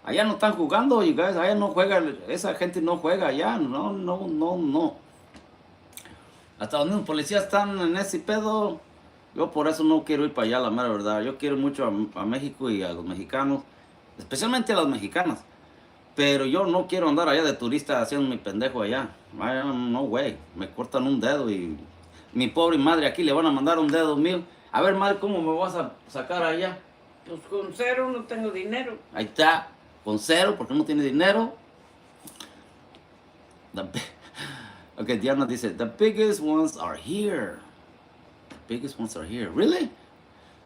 Allá no están jugando, you guys. Allá no juega, esa gente no juega allá. No. Hasta los mismos policías están en ese pedo. Yo por eso no quiero ir para allá, la mera verdad. Yo quiero mucho a México y a los mexicanos, especialmente a las mexicanas. Pero yo no quiero andar allá de turista haciendo mi pendejo allá. No way. Me cortan un dedo y mi pobre madre aquí le van a mandar un dedo mío. A ver, madre, ¿cómo me vas a sacar allá? Pues con 0 no tengo dinero. Ahí está, con 0 porque no tiene dinero. Okay, Diana dice, the biggest ones are here. The biggest ones are here. Really?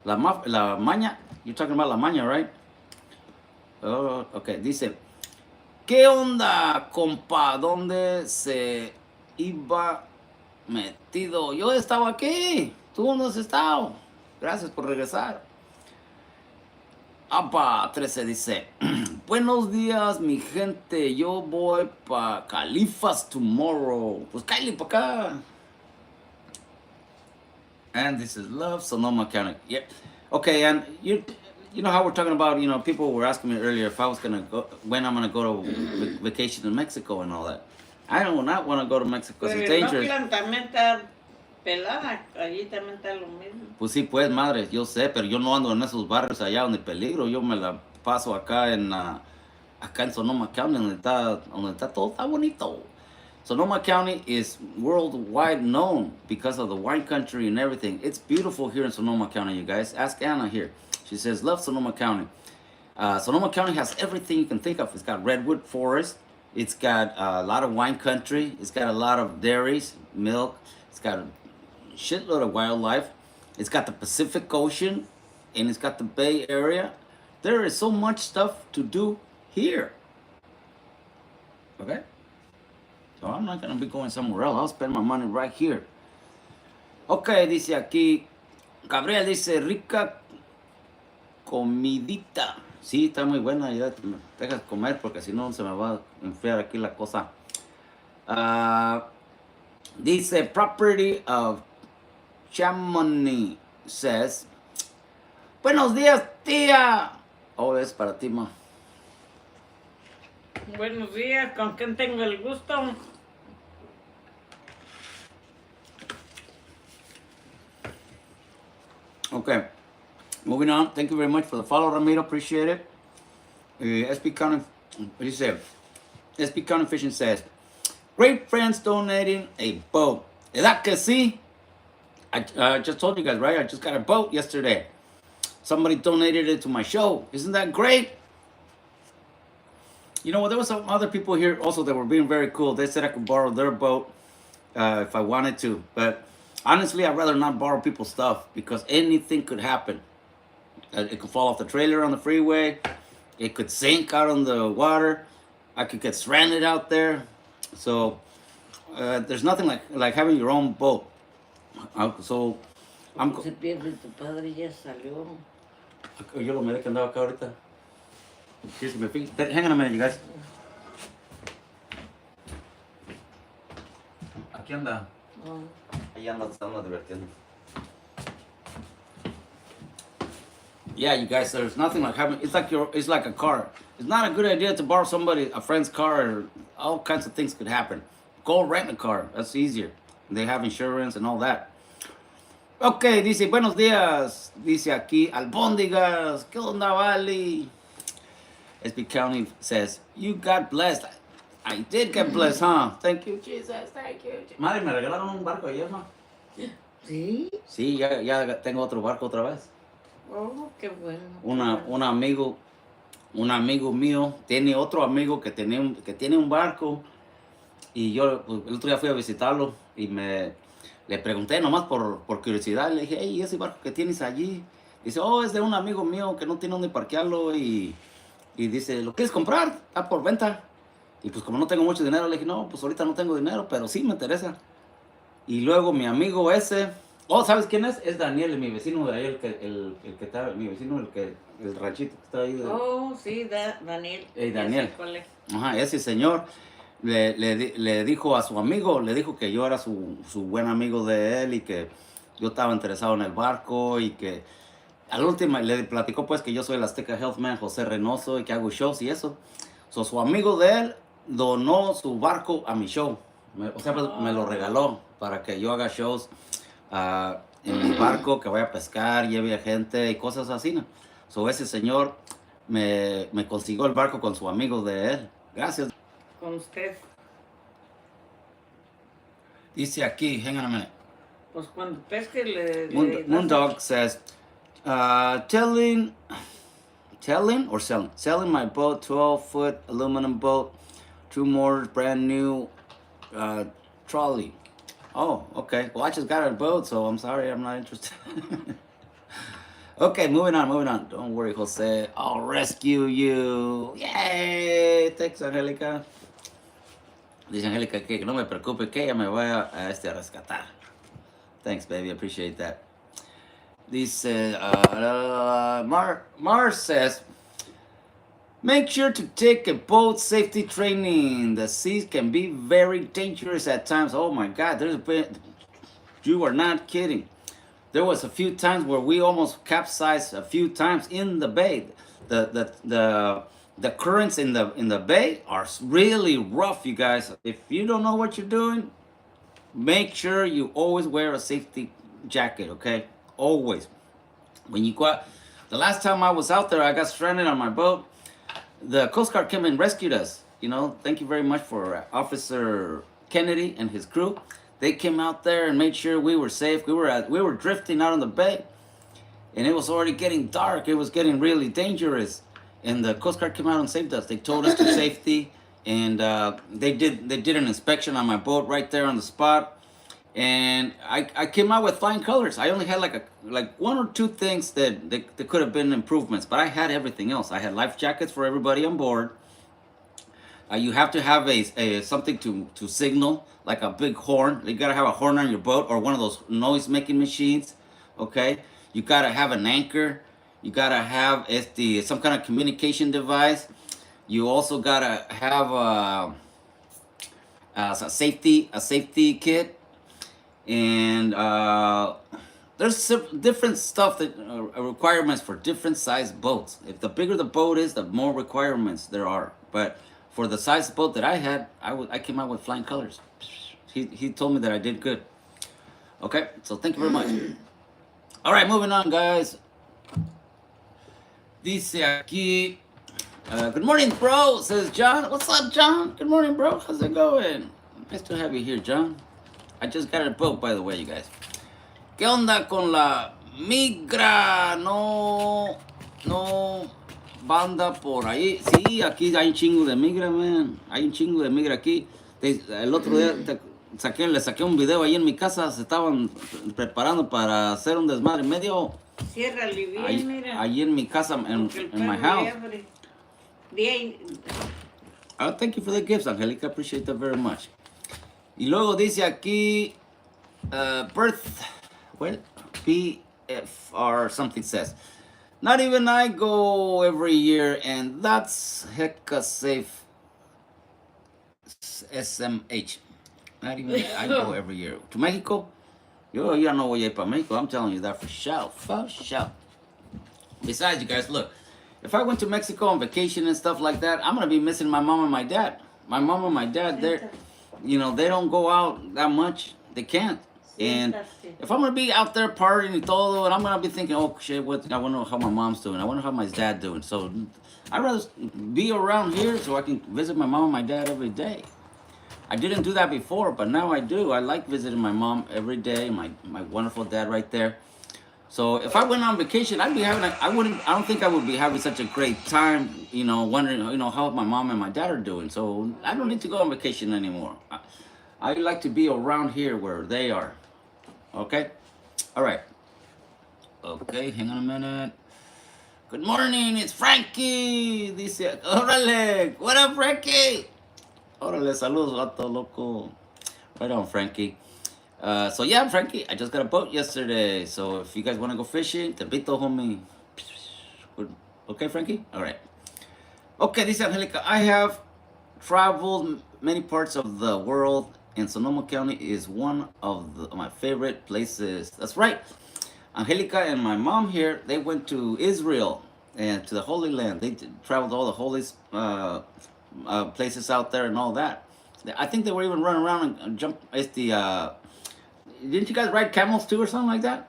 La maña? You're talking about la maña, right? Oh, okay, dice, ¿qué onda, compa? ¿Dónde se iba metido? Yo estaba aquí. ¿Tú dónde has estado? Gracias por regresar. Apa 13 dice, buenos días, mi gente. Yo voy pa' Califas tomorrow. Pues cállate pa' acá. And this is love, Sonoma County. Yep. Okay, and you know how we're talking about, people were asking me earlier if I was gonna go, when I'm gonna go to vacation in Mexico and all that. I do not want to go to Mexico because it's dangerous. Pero también está pelada, allí también está lo mismo. Pues sí, pues, madre, yo sé, pero yo no ando en esos barrios allá donde peligro. Yo me la paso acá en Sonoma County, donde está todo está bonito. Sonoma County is worldwide known because of the wine country and everything. It's beautiful here in Sonoma County, you guys. Ask Anna here. She says, love Sonoma County. Sonoma County has everything you can think of. It's got redwood forest. It's got a lot of wine country. It's got a lot of dairies, milk. It's got a shitload of wildlife. It's got the Pacific Ocean, and it's got the Bay Area. There is so much stuff to do here. Okay? So I'm not going to be going somewhere else. I'll spend my money right here. Okay, dice aquí, Gabriel dice, rica comidita. Sí, está muy buena. Ya te dejas comer porque si no se me va a enfriar aquí la cosa. Dice, property of Chamonix says, buenos días, tía. Oh, es para ti, ma. Buenos días, ¿con quién tengo el gusto? Okay, moving on. Thank you very much for the follow, Ramiro. Appreciate it. SB County, what do you say? SB County Fishing says, great friends donating a boat. Is that que sí? I just told you guys, right? I just got a boat yesterday. Somebody donated it to my show. Isn't that great? You know what? There were some other people here also that were being very cool. They said I could borrow their boat if I wanted to. But honestly, I'd rather not borrow people's stuff because anything could happen. It could fall off the trailer on the freeway. It could sink out on the water. I could get stranded out there. So there's nothing like having your own boat. So I'm. Se pierde tu padre, ya salió. Yo lo miré que andaba acá ahorita. Hang on a minute, you guys. Aquí anda. Ahí anda, se anda divirtiendo. Yeah, you guys, there's nothing like having. It's like a car. It's not a good idea to borrow a friend's car. Or all kinds of things could happen. Go rent a car. That's easier. They have insurance and all that. Ok, dice, buenos días. Dice aquí, albóndigas. ¿Qué onda, Valley? SB County says, you got blessed. I did get blessed, huh? Thank you, Jesus. Thank you. Madre, me regalaron un barco ayer, ¿no? ¿Sí? Sí, ya tengo otro barco otra vez. Oh, qué bueno. Un amigo mío tiene otro amigo que tiene un barco y yo pues, el otro día fui a visitarlo y le pregunté nomás por curiosidad, le dije, hey, ese barco que tienes allí, dice, oh, es de un amigo mío que no tiene dónde parquearlo y dice, ¿lo quieres comprar? Está por venta. Y pues como no tengo mucho dinero, le dije, no, pues ahorita no tengo dinero, pero sí me interesa. Y luego mi amigo ese, oh, ¿sabes quién es? Es Daniel, mi vecino de ahí, el que está, mi vecino, el ranchito que está ahí. Oh, sí, Daniel. Hey, Daniel. ¿Cuál es? Ajá, ese señor le dijo a su amigo, le dijo que yo era su buen amigo de él y que yo estaba interesado en el barco y que al último le platicó pues que yo soy el Azteca Healthman José Reynoso y que hago shows y eso. So, su amigo de él donó su barco a mi show. Me lo regaló para que yo haga shows en mi barco, que vaya a pescar, lleve a gente y cosas así, ¿no? So, ese señor me consiguió el barco con su amigo de él. Gracias. Con usted. Dice aquí, hang on a minute. Pues cuando pesque le Moondog says, selling my boat, 12-foot aluminum boat, 2 motors, brand new trolley. Oh, okay. Well, I just got a boat, so I'm sorry, I'm not interested. Okay, moving on. Don't worry, Jose. I'll rescue you. Yay! Thanks, Angélica. Dice Angélica que no me preocupe, que ella me vaya a rescatar. Thanks, baby. I appreciate that. Dice, Mar says, make sure to take a boat safety training. The seas can be very dangerous at times. Oh my God, you are not kidding. There was a few times where we almost capsized a few times in the bay. The currents in the bay are really rough, you guys. If you don't know what you're doing, make sure you always wear a safety jacket, okay? Always. When you go out, the last time I was out there, I got stranded on my boat. The Coast Guard came and rescued us. You know, thank you very much for Officer Kennedy and his crew. They came out there and made sure we were safe. We were drifting out on the bay, and it was already getting dark. It was getting really dangerous, and the Coast Guard came out and saved us. They told us to safety, and they did an inspection on my boat right there on the spot. And I came out with flying colors. I only had like 1 or 2 things that could have been improvements, but I had everything else. I had life jackets for everybody on board. You have to have a something to signal, like a big horn. You gotta have a horn on your boat or one of those noise-making machines. Okay, you gotta have an anchor. You gotta have some kind of communication device. You also gotta have a safety kit. And there's different stuff that requirements for different size boats. If the bigger the boat is, the more requirements there are. But for the size boat that I had, I came out with flying colors. He told me that I did good. Okay, so thank you very much. All right, moving on, guys. Dice aquí, good morning, bro, says John. What's up, John? Good morning, bro. How's it going? Nice to have you here, John. I just got a boat, by the way, you guys. ¿Qué onda con la migra? No banda por ahí. Sí, aquí hay un chingo de migra, man. Hay un chingo de migra aquí. El otro día le saqué un video ahí en mi casa. Se estaban preparando para hacer un desmadre medio. Ciérrale bien, mira. Ahí en mi casa, in my house. Thank you for the gifts, Angelica. Appreciate that very much. Y luego dice aquí, PFR something says, not even I go every year, and that's hecka safe. SMH. Not even I go every year. To Mexico? Yo no voy a ir para Mexico. I'm telling you that for sure. For sure. Besides, you guys, look, if I went to Mexico on vacation and stuff like that, I'm gonna be missing my mom and my dad. My mom and my dad, they don't go out that much. They can't. And if I'm gonna be out there partying and todo, and I'm gonna be thinking, oh shit, I wonder how my mom's doing. I wonder how my dad doing. So I'd rather be around here so I can visit my mom and my dad every day. I didn't do that before, but now I do. I like visiting my mom every day. My wonderful dad right there. So if I went on vacation, I'd be having. I don't think I would be having such a great time. Wondering, how my mom and my dad are doing. So I don't need to go on vacation anymore. I like to be around here where they are. Okay. All right. Okay. Hang on a minute. Good morning. It's Frankie. Dice, órale. What up, Frankie? Órale, saludos, vato loco. Right on, Frankie. So yeah, Frankie, I just got a boat yesterday. So if you guys want to go fishing, te invito, homie. Okay, Frankie? All right. Okay, dice Angelica, I have traveled many parts of the world, and Sonoma County is one of my favorite places. That's right. Angelica and my mom here, they went to Israel and to the Holy Land. They traveled all the holy places out there and all that. I think they were even running around and jump. Didn't you guys ride camels too or something like that?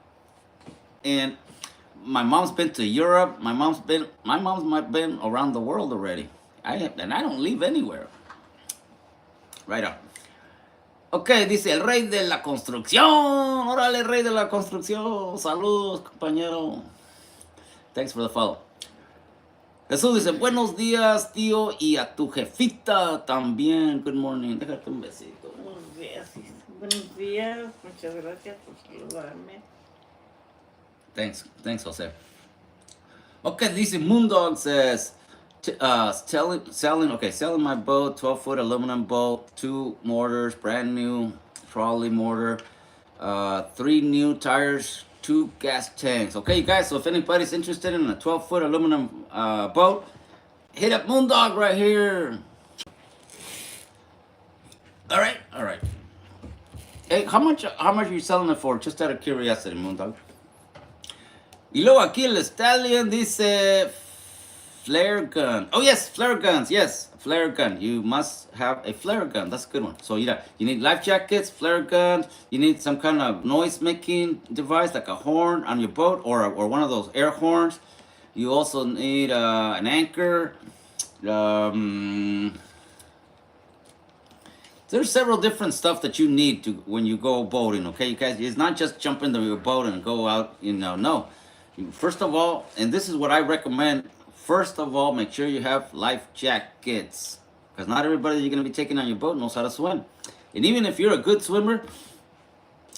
And my mom's been to Europe. My mom's been around the world already. And I don't leave anywhere. Right on. Okay, dice el rey de la construcción. Órale, rey de la construcción. Saludos, compañero. Thanks for the follow. Jesús dice, buenos días, tío, y a tu jefita también. Good morning. Déjate un besito. Buenos días. Buenos días. Muchas gracias por saludarme. Thanks, Jose. Okay, dice Moondog says, selling my boat, 12-foot aluminum boat, 2 motors, brand new trolley motor, 3 new tires, 2 gas tanks. Okay, you guys, so if anybody's interested in a 12-foot aluminum boat, hit up Moondog right here. All right. Hey, how much are you selling it for? Just out of curiosity, Moondog. Y luego aquí el Stallion dice flare gun. Oh yes, flare guns. Yes, flare gun. You must have a flare gun. That's a good one. So you need life jackets, flare guns. You need some kind of noise making device like a horn on your boat or one of those air horns. You also need an anchor. There's several different stuff that you need to when you go boating. Okay, you guys, it's not just jump into your boat and go out. No. First of all, and this is what I recommend. First of all, make sure you have life jackets, because not everybody you're gonna be taking on your boat knows how to swim. And even if you're a good swimmer,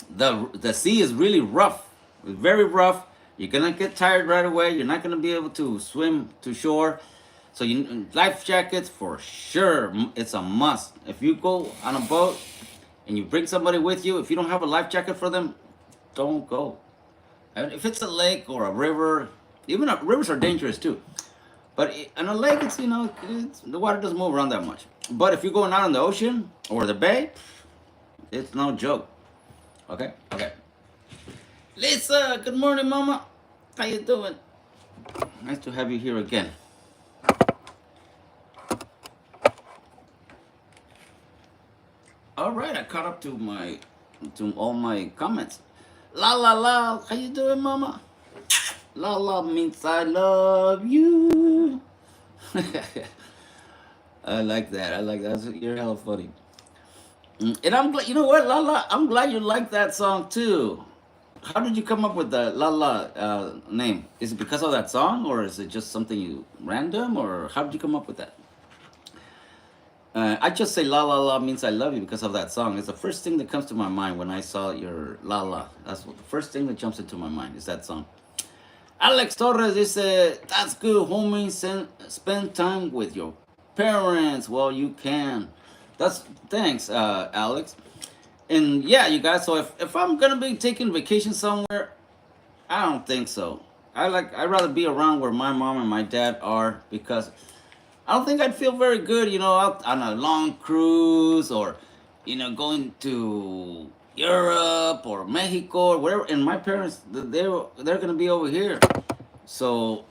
the sea is really rough. It's very rough. You're gonna get tired right away. You're not gonna be able to swim to shore. So life jackets for sure. It's a must. If you go on a boat and you bring somebody with you, if you don't have a life jacket for them, don't go. And if it's a lake or a river, even rivers are dangerous too. But on a lake, the water doesn't move around that much. But if you're going out in the ocean or the bay, it's no joke. Okay. Lisa, good morning, Mama. How you doing? Nice to have you here again. All right, I caught up to all my comments. La la la, how you doing, Mama? La la means I love you. I like that. You're hella funny. And I'm glad. You know what, La La? I'm glad you like that song too. How did you come up with the La La name? Is it because of that song, or is it just something random, or how did you come up with that? I just say la la la means I love you because of that song. It's the first thing that comes to my mind when I saw your la la. That's the first thing that jumps into my mind is that song. Alex Torres dice, that's good, homie. Spend time with your parents while you can. Thanks, Alex. And yeah, you guys, so if I'm gonna be taking vacation somewhere, I don't think so. I'd rather be around where my mom and my dad are, because I don't think I'd feel very good, out on a long cruise or, going to Europe or Mexico or wherever. And my parents, they're gonna be over here. So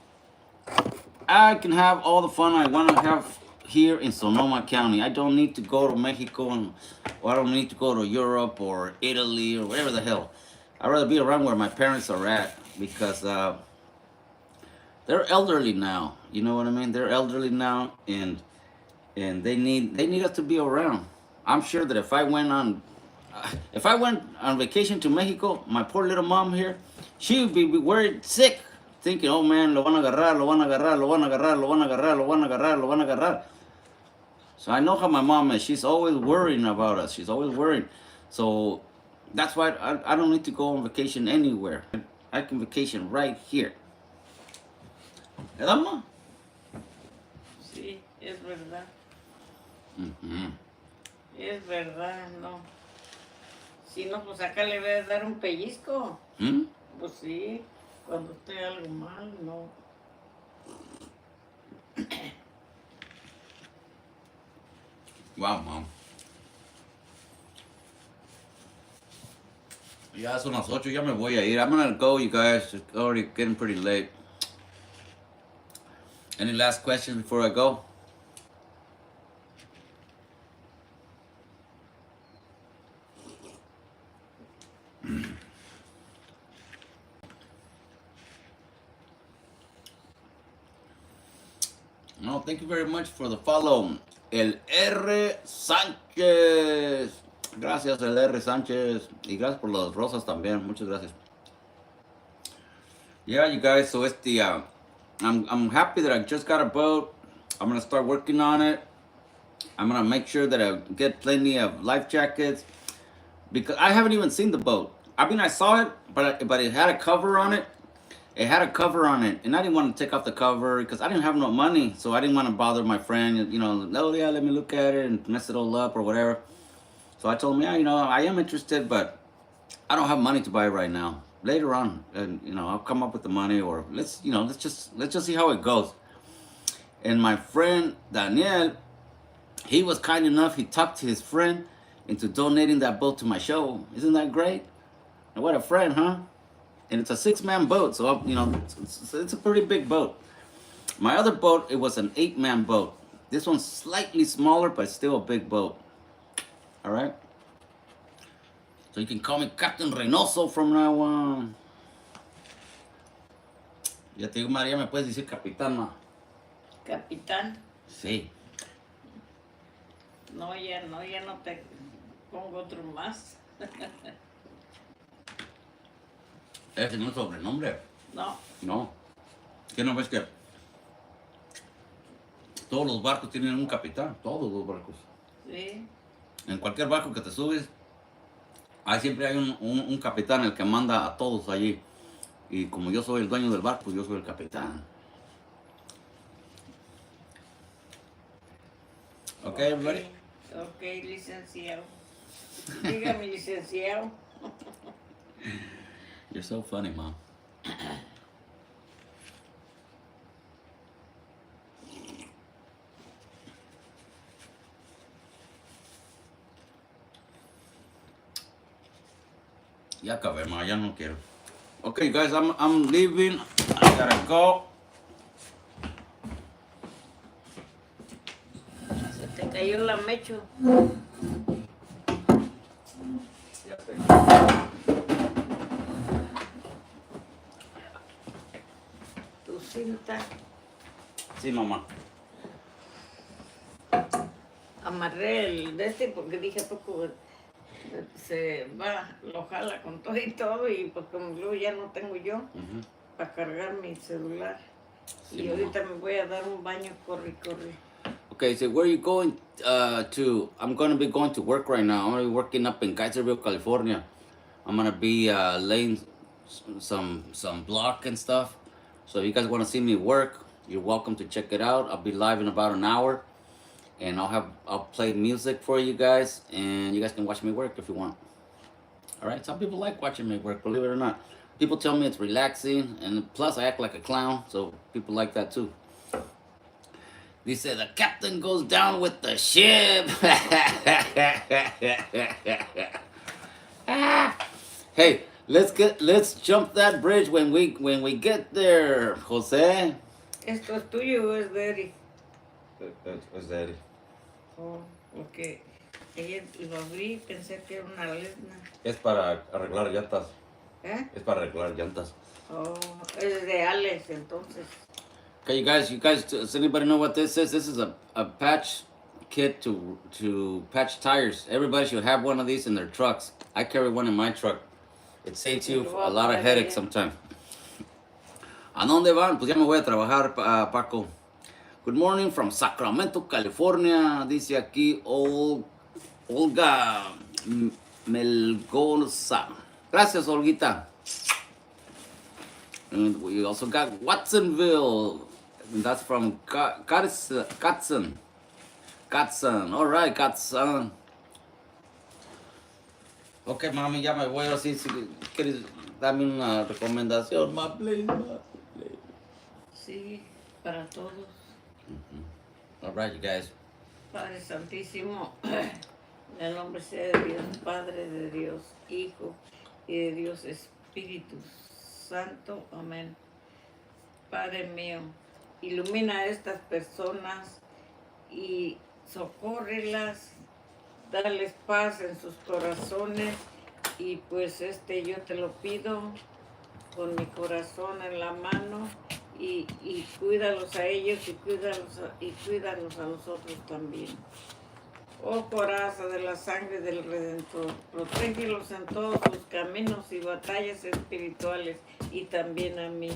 I can have all the fun I want to have here in Sonoma County. I don't need to go to Mexico or I don't need to go to Europe or Italy or whatever the hell. I'd rather be around where my parents are at because they're elderly now. You know what I mean? They're elderly now, and they need us to be around. I'm sure that if I went on vacation to Mexico, my poor little mom here, she would be worried sick, thinking, "Oh man, lo van a agarrar, lo van a agarrar, lo van a agarrar, lo van a agarrar, lo van a agarrar, lo van a agarrar." So I know how my mom is. She's always worrying about us. She's always worrying. So that's why I don't need to go on vacation anywhere. I can vacation right here. ¿Verdad, ma? Sí, es verdad. Mhm. Es verdad, no. Si no, pues acá le voy a dar un pellizco. ¿Mm? Pues sí, cuando esté algo mal, no. Wow, mom. Ya son las 8, ya me voy a ir. I'm gonna go, you guys. It's already getting pretty late. Any last questions before I go? No, thank you very much for the follow. El R. Sánchez. Gracias, el R. Sánchez. Y gracias por las rosas también. Muchas gracias. Yeah, you guys. So it's the. I'm happy that I just got a boat. I'm gonna start working on it. I'm gonna make sure that I get plenty of life jackets because I haven't even seen the boat. I mean, I saw it, but it had a cover on it. It had a cover on it, and I didn't want to take off the cover because I didn't have no money, so I didn't want to bother my friend. You know, oh yeah, let me look at it and mess it all up or whatever. So I told him, yeah, you know, I am interested, but I don't have money to buy it right now. Later on, and you know, I'll come up with the money, or let's just see how it goes. And my friend Daniel, he was kind enough. He talked to his friend into donating that boat to my show. Isn't that great? And what a friend, huh? And it's a 6-man boat, so you know it's a pretty big boat. My other boat, it was an 8-man boat. This one's slightly smaller, but still a big boat. All right. So you can call me Captain Reynoso from now on. Ya te digo, María, me puedes decir capitán, ma. Capitán, Sí. no, ya no te pongo otro más. Ese no es sobrenombre. No, No. ¿Qué no ves que todos los barcos tienen un capitán? Todos los barcos. sí, En cualquier barco que te subes, ahí siempre hay un capitán, el que manda a todos allí. Y como yo soy el dueño del barco, yo soy el capitán. Ok, everybody? Ok, licenciado. Dígame, licenciado. You're so funny, Mom. Ya acabé, ma, ya no quiero. Okay, guys, I'm leaving. I gotta go. Se te cayó la mecho. Ya sé. Tu cinta. Sí, mamá. Amarré el de este porque dije, ¿a poco se va, lo jala con todo y pues como luego ya no tengo yo para cargar mi celular? Sí, Y ahorita me voy a dar un baño, corre. Okay, so where are you going to? I'm going to be going to work right now. I'm going to be working up in Kaiserville, California. I'm going to be laying some block and stuff. So if you guys want to see me work, you're welcome to check it out. I'll be live in about an hour. And I'll play music for you guys, and you guys can watch me work if you want. All right. Some people like watching me work, believe it or not. People tell me it's relaxing, and plus I act like a clown, so people like that too. They say the captain goes down with the ship. Hey, Let's jump that bridge when we get there, Jose. ¿Esto es tuyo o es de Eric? Es de él. Oh, porque ayer lo abrí y pensé que era una lesna. Es para arreglar llantas. ¿Eh? Es para arreglar llantas. Oh, es de Alex, entonces. Okay, you guys, does anybody know what this is? This is a patch kit to patch tires. Everybody should have one of these in their trucks. I carry one in my truck. It saves you a lot of headaches sometimes. ¿A dónde van? Pues ya me voy a trabajar, Paco. Good morning from Sacramento, California. Dice aquí Olga Melgoza. Gracias, Olguita. And we also got Watsonville. And that's from Gatson. All right, Gatson. Ok, mami, ya me voy. Así, si quieres darme una recomendación, ma, please. Sí, para todos. All right, you guys. Padre Santísimo, en el nombre sea de Dios, Padre, de Dios Hijo y de Dios Espíritu Santo. Amén. Padre mío, ilumina a estas personas y socórrelas, darles paz en sus corazones y pues yo te lo pido con mi corazón en la mano y cuídalos a ellos y cuídalos a nosotros también. Oh coraza de la sangre del Redentor, protégelos en todos sus caminos y batallas espirituales y también a mí.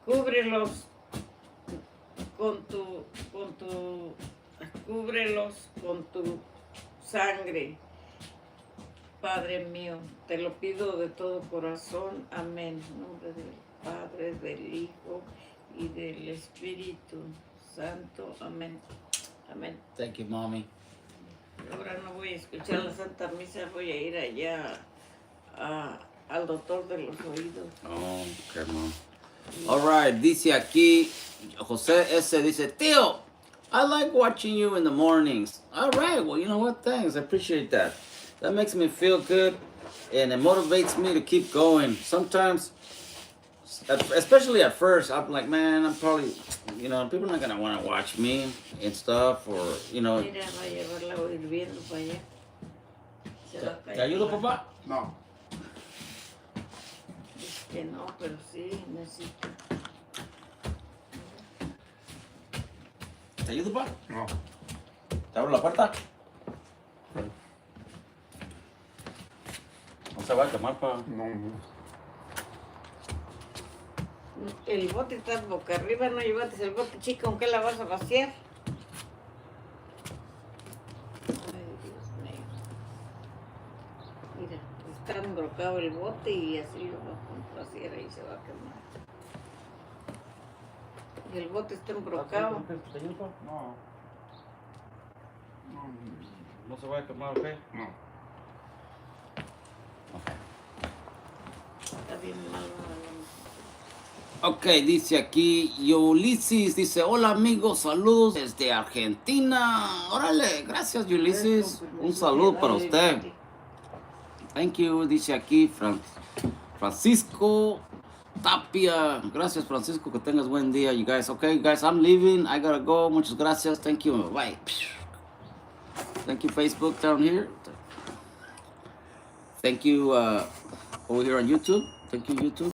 Cúbrelos con tu sangre, Padre mío, te lo pido de todo corazón, amén. En nombre del Padre, del Hijo y del Espíritu Santo, amén. Amén. Thank you, mommy. Ahora no voy a escuchar la Santa Misa, voy a ir allá al doctor de los oídos. Oh, okay, mom. All right, dice aquí, José S. dice, tío, I like watching you in the mornings. All right, well, you know what? Thanks, I appreciate that. That makes me feel good, and it motivates me to keep going. Sometimes, especially at first, I'm like, man, I'm probably, people are not going to want to watch me and stuff, or, Mira, va a llevarla hirviendo para allá. Se va a caer. ¿Te ayudo, papá? No. Es que no, pero sí, necesito. ¿Te ayudo, papá? No. ¿Te abro la puerta? No se va a quemar, pa. No. El bote está boca arriba, no llevaste el bote chico, ¿con qué la vas a vaciar? Ay, Dios mío. Mira, está embrocado el bote y así lo va a vaciar y se va a quemar. Y el bote está embrocado. ¿Te ayudo? No. No. No se va a quemar, ¿ok? No. Está bien mal. Ok, dice aquí Ulises, dice, hola amigos, saludos desde Argentina. Órale, gracias Ulises, un saludo para usted. Thank you, dice aquí Francisco Tapia. Gracias Francisco, que tengas buen día, you guys. Okay, guys, I'm leaving, I gotta go. Muchas gracias, thank you, bye. Thank you Facebook down here. Thank you over here on YouTube. Thank you YouTube.